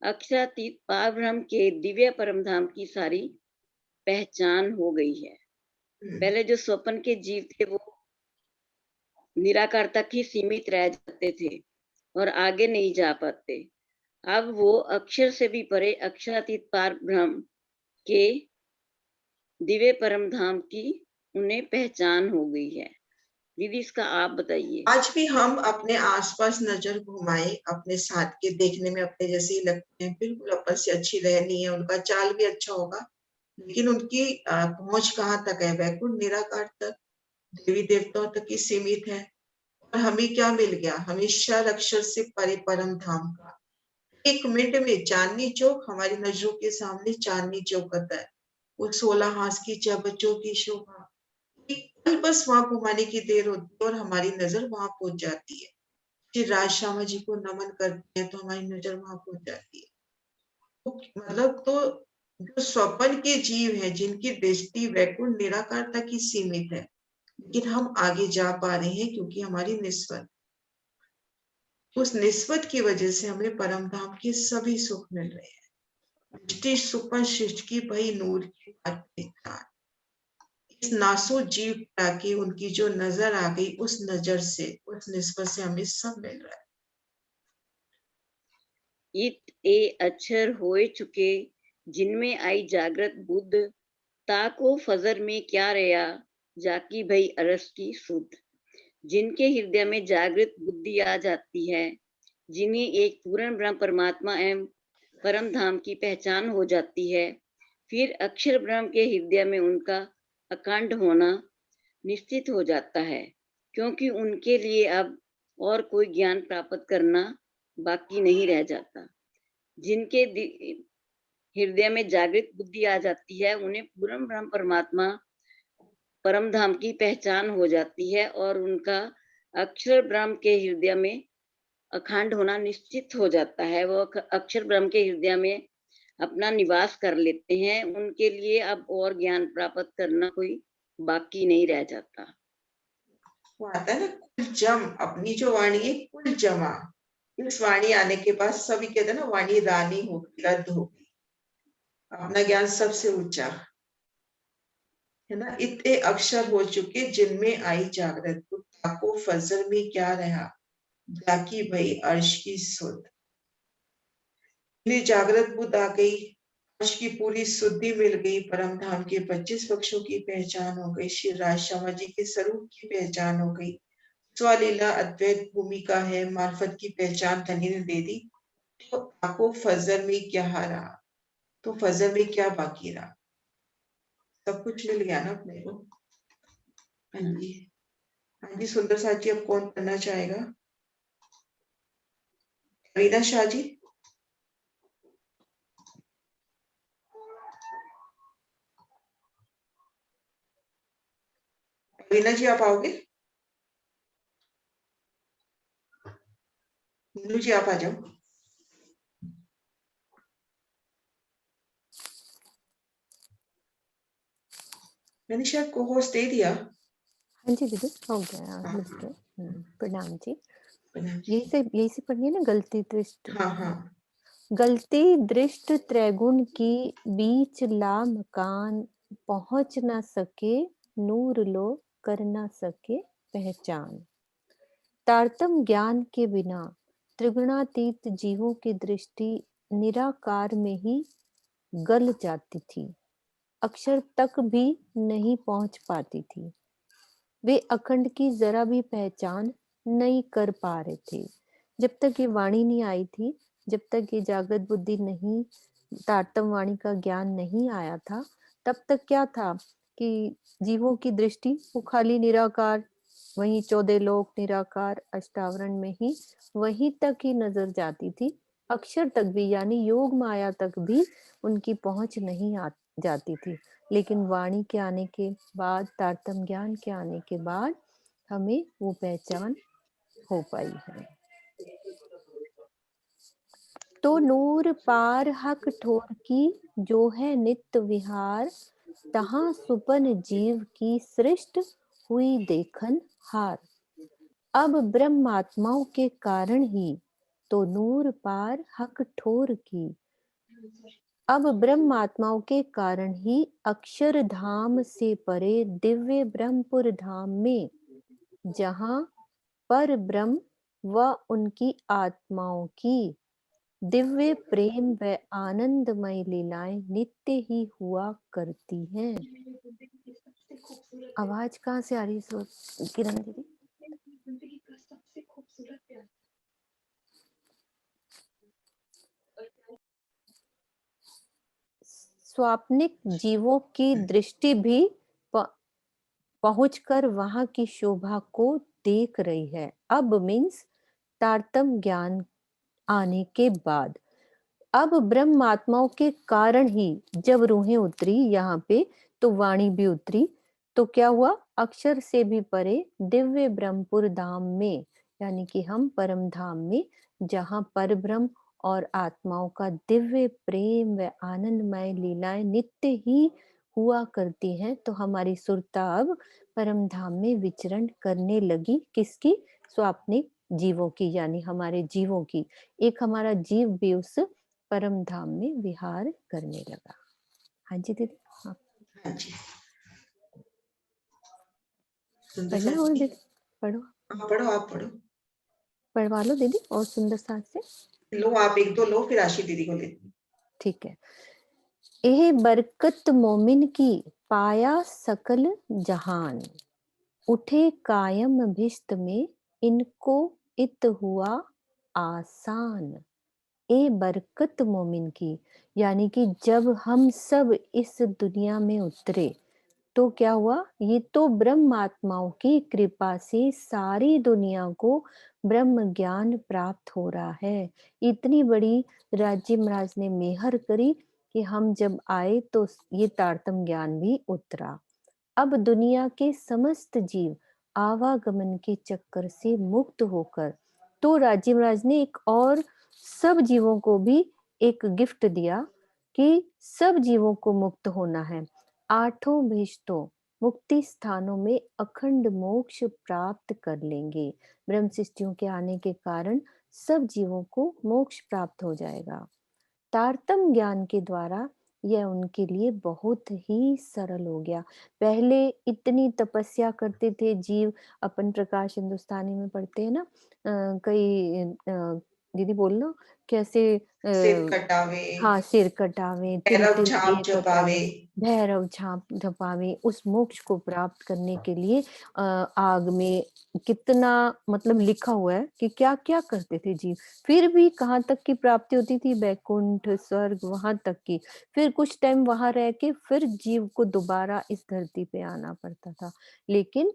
G: अक्षरातीत पारब्रह्म के दिव्य परमधाम की सारी पहचान हो गई है। पहले जो स्वप्न के जीव थे वो निराकार तक ही सीमित रह जाते थे और आगे नहीं जा पाते। अब वो अक्षर से भी परे अक्षरातीत पार ब्रह्म के दिव्य परम धाम की उन्हें पहचान हो गई है। दीदी इसका आप बताइए।
A: आज भी हम अपने आसपास नजर घुमाए, अपने साथ के देखने में अपने जैसे ही लगते हैं, बिल्कुल अपन से अच्छी रहनी है, उनका चाल भी अच्छा होगा, लेकिन उनकी पहुंच कहाँ तक है? वैकुंठ निराकार तक, देवी देवताओं तक ही सीमित है। और हमें क्या मिल गया? हमें क्षर अक्षर से परे परम धाम का। 1 मिनट में चांदनी चौक हमारी नजरों के सामने चांदनी चौक आता है, वो 16 हाथ की बच्चों की शोभा। एक बस वहां घुमाने की देर होती है और हमारी नजर वहां पहुंच जाती है। श्री राज श्यामा जी को नमन करते हैं तो हमारी नजर वहां पहुंच जाती है। तो मतलब तो जो स्वप्न के जीव हैं, जिनकी दृष्टि वैकुंठ निराकार तक ही सीमित है, लेकिन हम आगे जा पा रहे हैं क्योंकि हमारी निस्बत, उस निस्बत की वजह से हमें परम धाम के सभी सुख मिल रहे हैं। दृष्टि सुपन शिष्ट की भई नूर की पहचान। इस नासो जीव ताकि उनकी जो नजर आ गई, उस नजर से, उस निस्बत से हमें सब मिल रहा है।
G: इत ए अक्षर होए चुके जिनमें आई जागृत बुद्ध, ताको फजर में क्या रया जाकी भई अरस की सुध। जिनके हृदय में जागृत बुद्धि आ जाती है, जिन्हें एक पूर्ण ब्रह्म परमात्मा एवं परम धाम की पहचान हो जाती है, फिर अक्षर ब्रह्म के हृदय में उनका अखंड होना निश्चित हो जाता है, क्योंकि उनके लिए अब और कोई ज्ञान प्राप्त करना बाकी नहीं रह जाता। जिनके हृदय में जागृत बुद्धि आ जाती है, उन्हें पूर्ण ब्रह्म परमात्मा परम धाम की पहचान हो जाती है और उनका अक्षर ब्रह्म के हृदय में अखंड होना निश्चित हो जाता है। वो अक्षर ब्रह्म के हृदय में अपना निवास कर लेते हैं। उनके लिए अब और ज्ञान प्राप्त करना कोई बाकी नहीं रह जाता।
A: वो आता है ना, कुल जम, अपनी जो वाणी है कुल जमा। इस वाणी आने के बाद सभी कहते हैं ना, वाणी रानी होगी, लद होगी, अपना ज्ञान सबसे ऊंचा है ना। इतने अक्षर हो चुके जिनमें आई जागृत, ताको फजर में क्या रहा जाकी भई अर्श की सुध। इन्हें जागृत बुद्ध आ गई, अर्श की पूरी शुद्धि मिल गई, परम धाम के 25 पक्षों की पहचान हो गई, श्री राज श्यामा जी के स्वरूप की पहचान हो गई, स्वलीला अद्वैत भूमिका है, मार्फत की पहचान धनी ने दे दी। तो आपको फजर में क्या रहा? तो फजर में क्या बाकी रहा? सब कुछ मिल गया ना अपने को। हाँ जी, हाँ जी, सुंदर साथ जी, अब कौन करना चाहेगा? रीना शाह जी। रीना जी आप आओगे? नीनू जी आप आ जाओ। मैंने शायद को होस्ट दे दिया।
H: हाँ जी दीदी, हो गया,
A: हाँ,
H: मिल गया। प्रणाम जी।
A: प्रणाम जी।
H: यही से पढ़िए ना, गलती दृष्ट।
A: हाँ हाँ।
H: गलती दृष्ट त्रैगुण की बीच ला मकान, पहुंच ना सके नूर लो कर ना सके पहचान। तारतम ज्ञान के बिना त्रिगुणातीत जीवों की दृष्टि निराकार में ही गल जाती थी, अक्षर तक भी नहीं पहुंच पाती थी। वे अखंड की जरा भी पहचान नहीं कर पा रहे थे। जब तक ये वाणी नहीं आई थी, जब तक ये जागृत बुद्धि नहीं, तारतम वाणी का ज्ञान नहीं आया था, तब तक क्या था कि जीवों की दृष्टि वो खाली निराकार, वहीं 14 लोक निराकार अष्टावरण में ही वहीं तक ही नजर जाती थी, अक्षर तक भी यानी योग माया तक भी उनकी पहुंच नहीं जाती थी, लेकिन वाणी के आने के बाद, तारतम्य ज्ञान के आने के बाद हमें वो पहचान हो पाई है। तो नूर पार हक ठोर की जो है नित्य विहार, तहां सुपन जीव की सृष्ट हुई देखन हार। अब ब्रह्मात्माओं के कारण ही तो नूर पार हक ठोर की, अब ब्रह्मात्माओं के कारण ही अक्षर धाम से परे दिव्य ब्रह्मपुर धाम में, जहां पर ब्रह्म व उनकी आत्माओं की दिव्य प्रेम व आनंदमय लीलाएं नित्य ही हुआ करती हैं। आवाज कहाँ से आ रही है किरण दीदी? स्वाप्निक जीवों की दृष्टि भी पहुंचकर वहां की शोभा को देख रही है। अब मीन्स तारतम्य ज्ञान आने के बाद, अब ब्रह्मात्माओं के कारण ही जब रूहें उतरी यहाँ पे, तो वाणी भी उतरी, तो क्या हुआ? अक्षर से भी परे दिव्य ब्रह्मपुर धाम में, यानी कि हम परम धाम में, जहाँ पर ब्रह्म और आत्माओं का दिव्य प्रेम व आनंदमय लीलाएं नित्य ही हुआ करती हैं। तो हमारी सुरता अब परम धाम में विचरण करने लगी। किसकी? स्वाप्निक जीवों की, यानी हमारे जीवों की। एक हमारा जीव भी उस परम धाम में विहार करने लगा। हाँ जी दीदी। हाँ
A: हाँ जी, सुंदर
H: पढ़ना
A: साथ
H: और
A: जी।
H: दीदी पढ़ो,
A: हाँ, पढ़ो, आप पढ़ो।
H: पढ़वा लो दीदी और सुंदर साथ से।
A: लो, आप एक दो लो, फिर आशी दीदी को लेती।
H: ठीक है। एह बरकत मोमिन की पाया सकल जहान, उठे कायम भिस्त में इनको इत हुआ आसान। ए बरकत मोमिन की, यानी कि जब हम सब इस दुनिया में उतरे तो क्या हुआ? ये तो ब्रह्म आत्माओं की कृपा से सारी दुनिया को ब्रह्म ज्ञान प्राप्त हो रहा है। इतनी बड़ी राज्य महाराज ने मेहर करी कि हम जब आए तो ये तारतम्य ज्ञान भी उतरा। अब दुनिया के समस्त जीव आवागमन के चक्कर से मुक्त होकर, तो राज्य महाराज ने एक और सब जीवों को भी एक गिफ्ट दिया कि सब जीवों को मुक्त होना है। आठों भेष्टों मुक्ति स्थानों में अखंड मोक्ष प्राप्त कर लेंगे। ब्रह्म सृष्टियों के आने के कारण सब जीवों को मोक्ष प्राप्त हो जाएगा। तारतम्य ज्ञान के द्वारा यह उनके लिए बहुत ही सरल हो गया। पहले इतनी तपस्या करते थे जीव, अपन प्रकाश हिंदुस्तानी में पढ़ते हैं ना, कई दीदी बोलना कैसे
A: सिर कटावे,
H: हाँ, सिर कटावे, तिल
A: भैरव
H: तिल
A: झाप
H: ये
A: जपावे,
H: कटावे, भैरव झाप झपावे, उस मोक्ष को प्राप्त करने के लिए आग में कितना मतलब लिखा हुआ है कि क्या क्या करते थे जीव। फिर भी कहाँ तक की प्राप्ति होती थी? बैकुंठ, स्वर्ग, वहां तक की। फिर कुछ टाइम वहां रह के फिर जीव को दोबारा इस धरती पे आना पड़ता था। लेकिन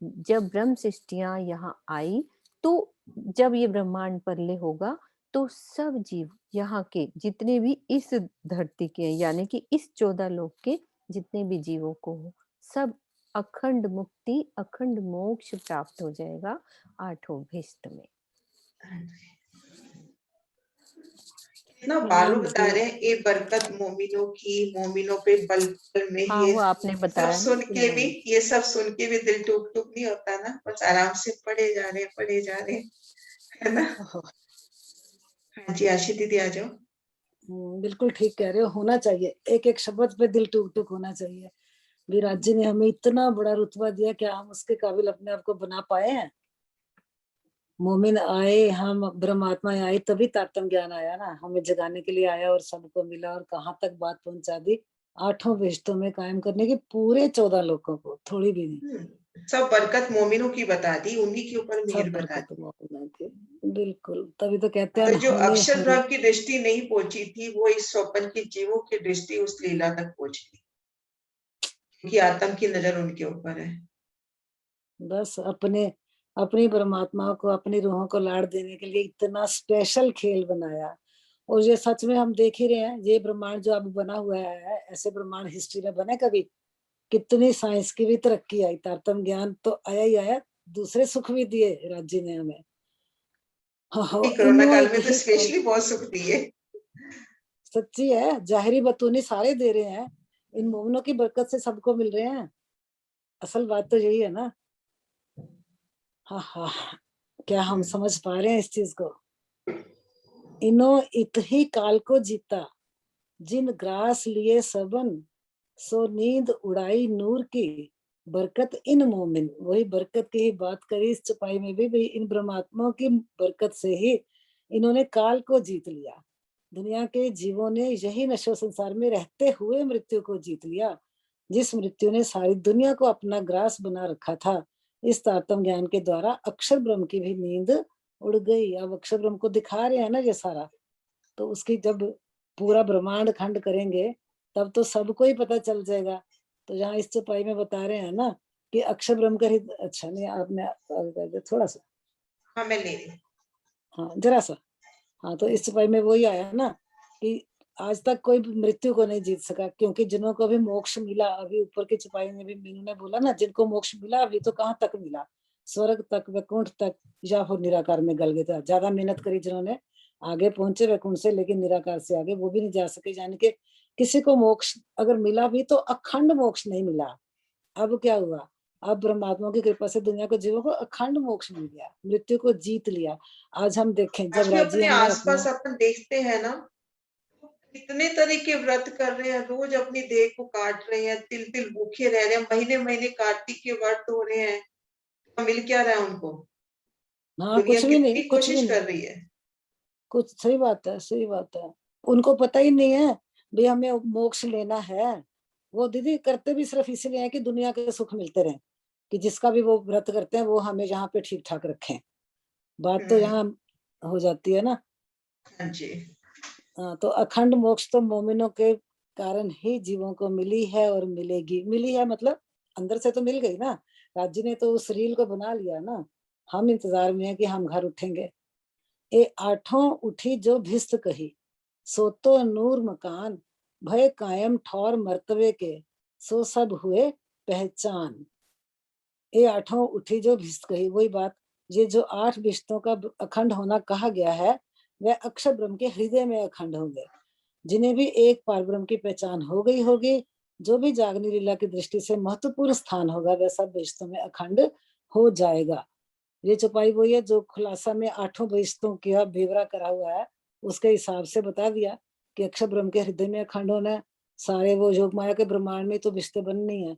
H: जब ब्रह्म सृष्टियां यहाँ आई, तो जब ये ब्रह्मांड परले होगा तो सब जीव यहाँ के जितने भी इस धरती के, यानी कि इस 14 लोक के जितने भी जीवों को हो, सब अखंड मुक्ति, अखंड मोक्ष प्राप्त हो जाएगा आठों भेष्ट में।
A: कितना बालू बता रहे हैं, ये बरकत मोमिनों की, मोमिनों पे बल बल में।
H: हाँ, वो आपने
A: सब
H: बताया
A: सुन
H: ना
A: के भी, ये सब सुन के भी दिल टूक टूक नहीं होता ना, बस आराम से पढ़े जा रहे, पढ़े जा रहे, है ना। हाँ जी, आशी दीदी आ जाओ।
I: बिल्कुल ठीक कह रहे हो, होना चाहिए एक एक शब्द पे दिल टूक टूक होना चाहिए। विराट जी ने हमें इतना बड़ा रुतबा दिया, क्या हम उसके काबिल अपने आप को बना पाए हैं? मोमिन आए, हम ब्रह्मात्मा आए, तभी तारतम्य ज्ञान आया ना, हमें जगाने के लिए आया और सबको मिला और कहाँ तक बात पहुंचा दी, आठों भेष्टों में कायम करने की, पूरे 14 लोगों को, थोड़ी भी नहीं।
A: सब बरकत मोमिनों की बता दी, उन्हीं के ऊपर मेहर
I: सब
A: बता
I: बरकत
A: दी।
I: मोमिन थी, बिल्कुल। तभी तो कहते हैं
A: तो जो
I: उन्होंने
A: अक्षर
I: हमें,
A: ब्रह्म की दृष्टि नहीं पहुंची थी, वो इस स्वपन की जीवों की दृष्टि उस लीला तक पहुंच गई, क्योंकि आत्म की नजर उनके ऊपर है।
I: बस अपनी परमात्मा को, अपनी रूहों को लाड़ देने के लिए इतना स्पेशल खेल बनाया। और ये सच में हम देख ही रहे हैं, ये ब्रह्मांड जो अब बना हुआ है, ऐसे ब्रह्मांड हिस्ट्री में बने कभी? कितनी साइंस की भी तरक्की आई, तारतम्य ज्ञान तो आया ही आया, दूसरे सुख भी दिए राज्य ने हमें। हाँ,
A: कोरोना काल में तो स्पेशली बहुत सुख दिए।
I: सच्ची है, जाहिरी बतूनी सारे दे रहे हैं, इन मोमिनों की बरकत से सबको मिल रहे हैं। असल बात तो यही है ना। हाँ हाँ, क्या हम समझ पा रहे हैं इस चीज को? इनो इत ही काल को जीता, जिन ग्रास लिए सबन, सो नींद उड़ाई नूर की, बरकत इन मोमिन। वही बरकत की ही बात करी इस चपाई में भी, इन ब्रह्मात्माओं की बरकत से ही इन्होंने काल को जीत लिया। दुनिया के जीवों ने यही नशो संसार में रहते हुए मृत्यु को जीत लिया, जिस मृत्यु ने सारी दुनिया को अपना ग्रास बना रखा था। इस तारतम्य ज्ञान के द्वारा अक्षर ब्रह्म की भी नींद उड़ गई। अब अक्षर ब्रह्म को दिखा रहे हैं ना ये सारा, तो उसकी जब पूरा ब्रह्मांड खंड करेंगे तब तो सबको ही पता चल जाएगा। तो यहाँ इस चौपाई में बता रहे हैं ना कि अक्षर ब्रह्म का ही, अच्छा नहीं आपने थोड़ा सा,
A: हाँ मैं ले रही।
I: हाँ जरा सा, हाँ तो इस चौपाई में वही आया ना कि आज तक कोई मृत्यु को नहीं जीत सका, क्योंकि जिन्हों को भी मोक्ष मिला, अभी ऊपर की चौपाई में भी मीनू ने बोला ना, जिनको मोक्ष मिला अभी तो कहाँ तक मिला, स्वर्ग तक, वैकुंठ तक, या फिर निराकार में गल गए थे। ज्यादा मेहनत करी जिन्होंने, आगे पहुंचे वैकुंठ से, लेकिन निराकार से आगे वो भी नहीं जा सके। यानी कि किसी को मोक्ष अगर मिला भी तो अखंड मोक्ष नहीं मिला। अब क्या हुआ, अब परमात्मा की कृपा से दुनिया को जीवों को अखंड मोक्ष मिल गया, मृत्यु को जीत लिया। आज हम देखें जब
A: आज भी
I: राज्य
A: अपने
I: हमें
A: आसपास अपन देखते हैं ना, कितने तरह के व्रत कर रहे हैं, रोज अपनी देह को काट रहे हैं, तिल तिल भूखे रह रहे हैं, महीने महीने कार्तिक के व्रत हो रहे हैं, मिल क्या रहा है उनको?
I: हाँ
A: दुनिया
I: कुछ भी नहीं,
A: कितनी
I: कुछ भी
A: कोशिश
I: नहीं,
A: कर रही है।
I: कुछ सही बात है, सही बात है। उनको पता ही नहीं है भी हमें मोक्ष लेना है। वो दीदी करते भी सिर्फ इसलिए है कि दुनिया के सुख मिलते रहे, कि जिसका भी वो व्रत करते हैं वो हमें यहाँ पे ठीक ठाक रखें। बात तो यहाँ हो जाती है ना।
A: हाँ जी।
I: हाँ, तो अखंड मोक्ष तो मोमिनों के कारण ही जीवों को मिली है और मिलेगी। मिली है मतलब अंदर से तो मिल गई ना, राज्य ने तो उस रील को बना लिया ना। हम इंतजार में है कि हम घर उठेंगे। ए आठों उठी जो भिस्त कही, सो तो नूर मकान, भय कायम ठौर मर्तबे के, सो सब हुए पहचान। ये आठों उठी जो भिस्त कही, वही बात, ये जो 8 भिस्तों का अखंड होना कहा गया है, वह अक्षर ब्रह्म के हृदय में अखंड होंगे। जिन्हें भी एक पार ब्रह्म की पहचान हो गई होगी, जो भी जागनी लीला की दृष्टि से महत्वपूर्ण स्थान होगा, वह सब भिस्तों में अखंड हो जाएगा। ये चौपाई वही है जो खुलासा में 8 भिस्तों का ब्यौरा करा हुआ है, उसके हिसाब से बता दिया कि अक्षर ब्रह्म के हृदय में अखंड होना है। सारे वो योग माया के ब्रह्मांड में तो भिस्ते बननी है।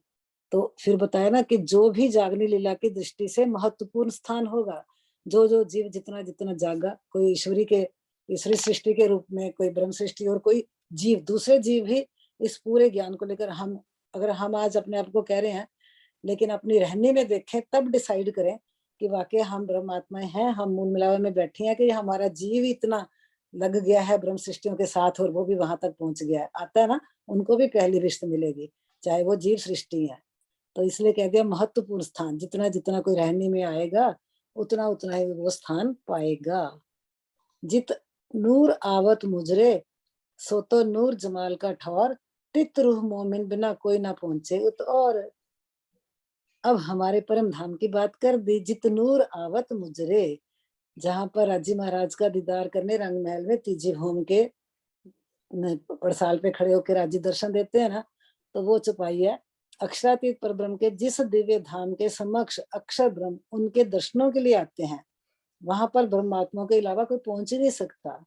I: तो फिर बताया ना कि जो भी जागनी लीला की दृष्टि से महत्वपूर्ण स्थान होगा, जो जो जीव जितना जितना जागा, कोई ईश्वरी के ईश्वरी सृष्टि के रूप में, कोई ब्रह्म सृष्टि, और कोई जीव, दूसरे जीव भी इस पूरे ज्ञान को लेकर, हम अगर हम आज अपने आप को कह रहे हैं, लेकिन अपनी रहनी में देखें तब डिसाइड करें कि वाकई हम ब्रह्मात्माएं हैं, हम मूल मिलावे में बैठे हैं, कि हमारा जीव इतना लग गया है ब्रह्म सृष्टियों के साथ और वो भी वहां तक पहुंच गया है। आता है ना, उनको भी पहली रिश्ते मिलेगी, चाहे वो जीव सृष्टि है। तो इसलिए कह दिया महत्वपूर्ण स्थान, जितना जितना कोई रहने में आएगा उतना उतना ही वो स्थान पाएगा। जित नूर आवत मुजरे, सो तो नूर जमाल का ठौर, तित रूह मोमिन बिना कोई ना पहुंचे उत और। अब हमारे परम धाम की बात कर दी। जित नूर आवत मुजरे, जहां पर राजी महाराज का दीदार करने रंग महल में तीजे होम के पड़साल पे खड़े होकर राजी दर्शन देते हैं ना, तो वो चुपाई है। अक्षरातीत पर ब्रह्म के जिस दिव्य धाम के समक्ष अक्षर ब्रह्म उनके दर्शनों के लिए आते हैं, वहां पर ब्रह्मात्मा के अलावा कोई पहुंच ही नहीं सकता।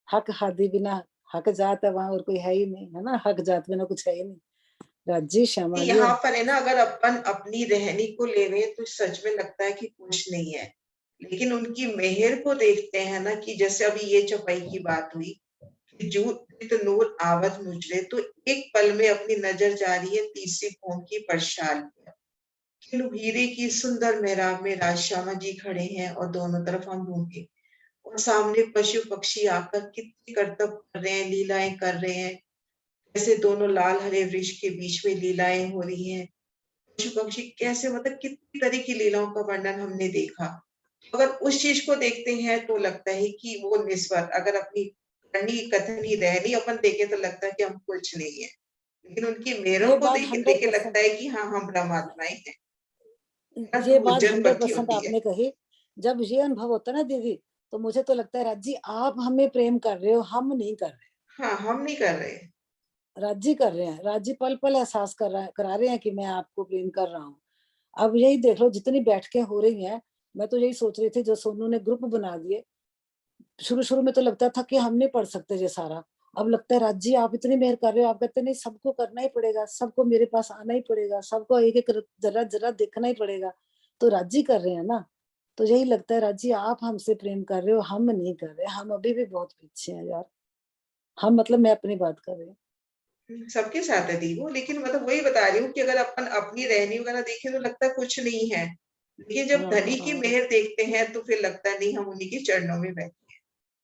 I: हक हादी बिना, हक जात है वहां और कोई है ही नहीं, है ना, हक जात बिना कुछ है ही नहीं। राज्य श्यामा जी
A: यहाँ पर है ना, अगर अपन अपनी रहनी को लेवे तो सच में लगता है कि कुछ नहीं है, लेकिन उनकी मेहर को देखते हैं ना, कि जैसे अभी ये चौपाई की बात हुई, जो नूर आवत मुजरे, तो एक पल में अपनी नजर जा रही है तीसरी कौम की परशाल पर। हीरे की सुंदर मेहराब में राज श्यामा जी खड़े हैं और दोनों तरफ हम ढूंढे, और सामने पशु पक्षी आकर कितने करतब कर रहे हैं, लीलाएं कर रहे हैं। ऐसे दोनों लाल हरे वृक्ष के बीच में लीलाएं हो रही हैं। पशु पक्षी कैसे, मतलब कितनी तरह की लीलाओं का वर्णन हमने देखा। अगर उस चीज को देखते हैं तो लगता है कि वो निस्वर, अगर अपनी करनी कथनी रहनी अपन देखे तो लगता है कि हम कुछ नहीं है, लेकिन उनकी मेहरों
I: ये
A: को
I: बात
A: देख देख के
I: 100%
A: लगता है कि हाँ हम परमात्माएं हैं।
I: ये
A: तो
I: बात
A: उज्जत बढ़ती
I: 100%
A: होती है।
I: आपने कही। जब ये अनुभव होता है ना दीदी, तो मुझे तो लगता है राज जी आप हमें प्रेम कर रहे हो, हम नहीं कर रहे।
A: हाँ, हम नहीं कर रहे।
I: राज जी कर रहे हैं, राज जी पल पल एहसास करा रहे हैं कि मैं आपको प्रेम कर रहा हूँ। अब यही देख लो जितनी बैठकें हो रही हैं, मैं तो यही सोच रही थी जो सोनू ने ग्रुप बना दिए, शुरू में तो लगता था कि हम नहीं पढ़ सकते ये सारा, अब लगता है राज जी आप इतनी मेहर कर रहे हो, आप कहते नहीं सबको करना ही पड़ेगा, सबको मेरे पास आना ही पड़ेगा, सबको एक एक जरा जरा देखना ही पड़ेगा, तो राज जी कर रहे हैं ना। तो यही लगता है राज जी आप हमसे प्रेम कर रहे हो, हम नहीं कर रहे, हम अभी भी बहुत पीछे हैं यार। हम मतलब मैं अपनी बात कर रही हूँ।
A: सबके साथ है दी वो, लेकिन मतलब वही बता रही हूँ कि अगर अपन अपनी रहनी वगैरह देखें तो लगता है कुछ नहीं है, लेकिन जब धनी की
I: हाँ
A: मेहर देखते हैं तो फिर लगता है नहीं हम उन्हीं के चरणों में बैठे।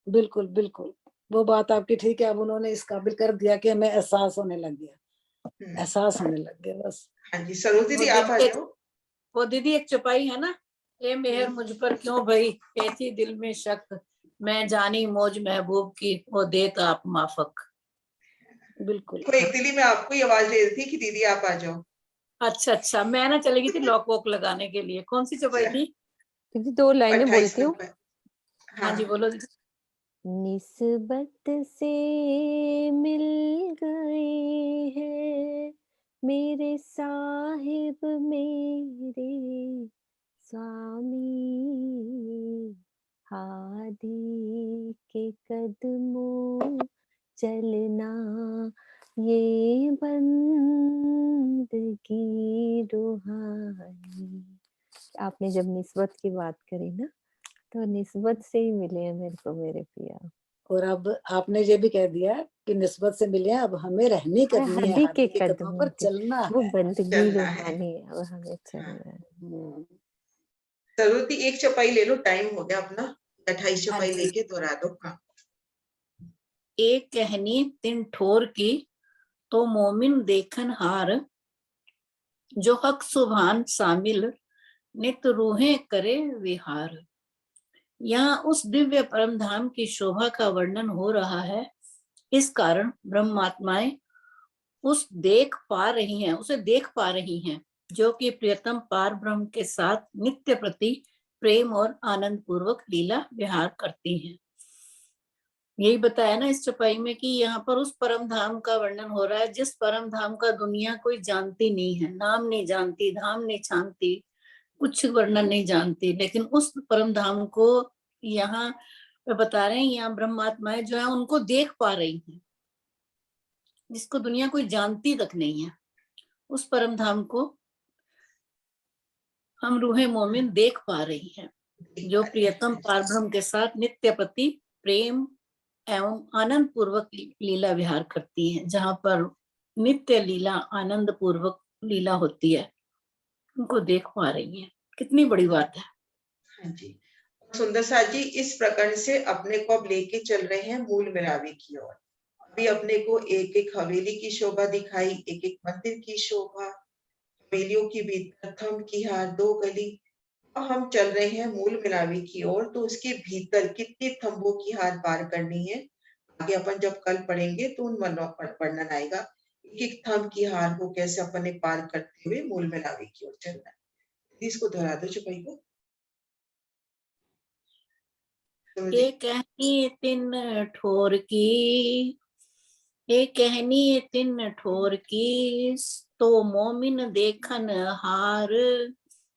I: बिल्कुल बिल्कुल, वो बात आपकी ठीक है। अब उन्होंने इस काबिल कर दिया कि हमें एहसास होने लग गया,
A: हम्म,
I: एहसास होने लग गया बस।
A: हाँ जी सरोज दीदी
D: वो
A: आप आ
D: दीदी
A: जाओ।
D: वो दीदी एक चौपाई है ना, ए मेहर मुझ पर क्यों भई, कैसी दिल में शक, मैं जानी मौज महबूब की, वो देत आप माफक।
I: बिल्कुल
A: तो एक दिल्ली में आपको ही आवाज दे रही थी कि दीदी आप आ जाओ।
D: अच्छा मैं ना चली गई थी लॉक वॉक लगाने के लिए। कौन सी चौपाई थी?
H: दीदी 2 लाइनें
A: 28
H: बोलती हूँ।
A: नंबर।
D: हाँ जी बोलो दीदी।
H: निस्बत से मिल गए हैं मेरे साहिब मेरे स्वामी, हादी के कदमों चलना ये बंदगी रूहानी। आपने जब निस्बत की बात करी ना, तो निस्बत से ही मिले हैं मेरे को मेरे पिया।
I: और अब आपने ये भी कह दिया कि निस्बत से मिले, अब हमें रहनी करनी है,
H: हदी के
I: हादी के कदमों पर
H: कदमों के,
I: चलना
H: वो
I: है।
H: बंदगी
A: चलना है।
H: रूहानी है, अब हमें चलना है।
A: सरोज दी एक चौपाई ले लो, टाइम हो गया अपना, 28
D: हाँ
A: चौपाई
D: जी।
A: लेके दोहरा दो। हाँ
D: एक कहनी तिन ठोर की, तो मोमिन देखन हार, जो हक सुभान शामिल, नित रूहें करे विहार। यहाँ उस दिव्य परम धाम की शोभा का वर्णन हो रहा है। इस कारण ब्रह्मात्माएं उसे देख पा रही हैं, जो कि प्रियतम पार ब्रह्म के साथ नित्य प्रति प्रेम और आनंद पूर्वक लीला विहार करती हैं। यही बताया ना इस चौपाई में कि यहाँ पर उस परम धाम का वर्णन हो रहा है, जिस परम धाम का दुनिया कोई जानती नहीं है, नाम नहीं जानती, धाम नहीं जानती, कुछ वर्णन नहीं जानती, लेकिन उस परम धाम को यहाँ बता रहे हैं। यहाँ ब्रह्मात्माएं जो है उनको देख पा रही हैं, जिसको दुनिया कोई जानती तक नहीं है, उस परम धाम को हम रूहे मोमिन देख पा रही हैं, जो प्रियतम पारब्रह्म के साथ नित्य प्रति प्रेम एवं आनंद पूर्वक लीला विहार करती हैं। जहाँ पर नित्य लीला आनंद पूर्वक लीला होती है, उनको देख पा रही हैं। कितनी बड़ी बात है।
A: हाँ जी सुंदर साथ जी, इस प्रकरण से अपने को अब लेके चल रहे हैं मूल मिलावे की ओर। अभी अपने को एक एक हवेली की शोभा दिखाई, एक एक मंदिर की शोभा, हवेलियों की भीतर थंब की हार 2 गली। अब हम चल रहे हैं मूल मिलावे की ओर, तो उसके भीतर कितनी थंबों की हार पार करनी है, आगे अपन जब कल पढ़ेंगे तो उन वर्णन आएगा। एक एक थंब की हार को कैसे अपन ने पार करते हुए मूल मिलावे की ओर चलना है। इसको दोहरा दो चौपाई को।
D: ये कहनी तिन ठोर की, ये कहनी तिन ठोर की, तो मोमिन देखन हार,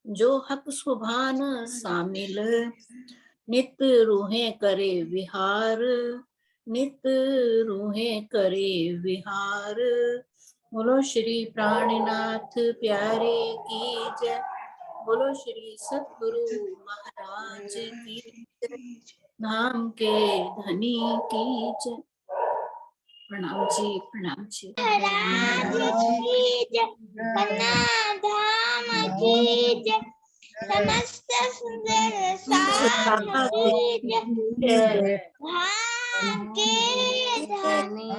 D: जो हक सुभान शामिल, नित रूहें करे विहार, नित रूहें करे विहार। बोलो श्री प्राणनाथ प्यारे की जय, बोलो श्री सतगुरु महाराज की जय, धाम के धनी की जय। प्रणाम जी, प्रणाम जी।
F: महाराज की जय, कन्या धाम की जय, समस्त सुंदर साम की जय, धाम के धनी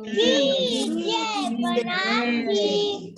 F: की जय। प्रणाम जी।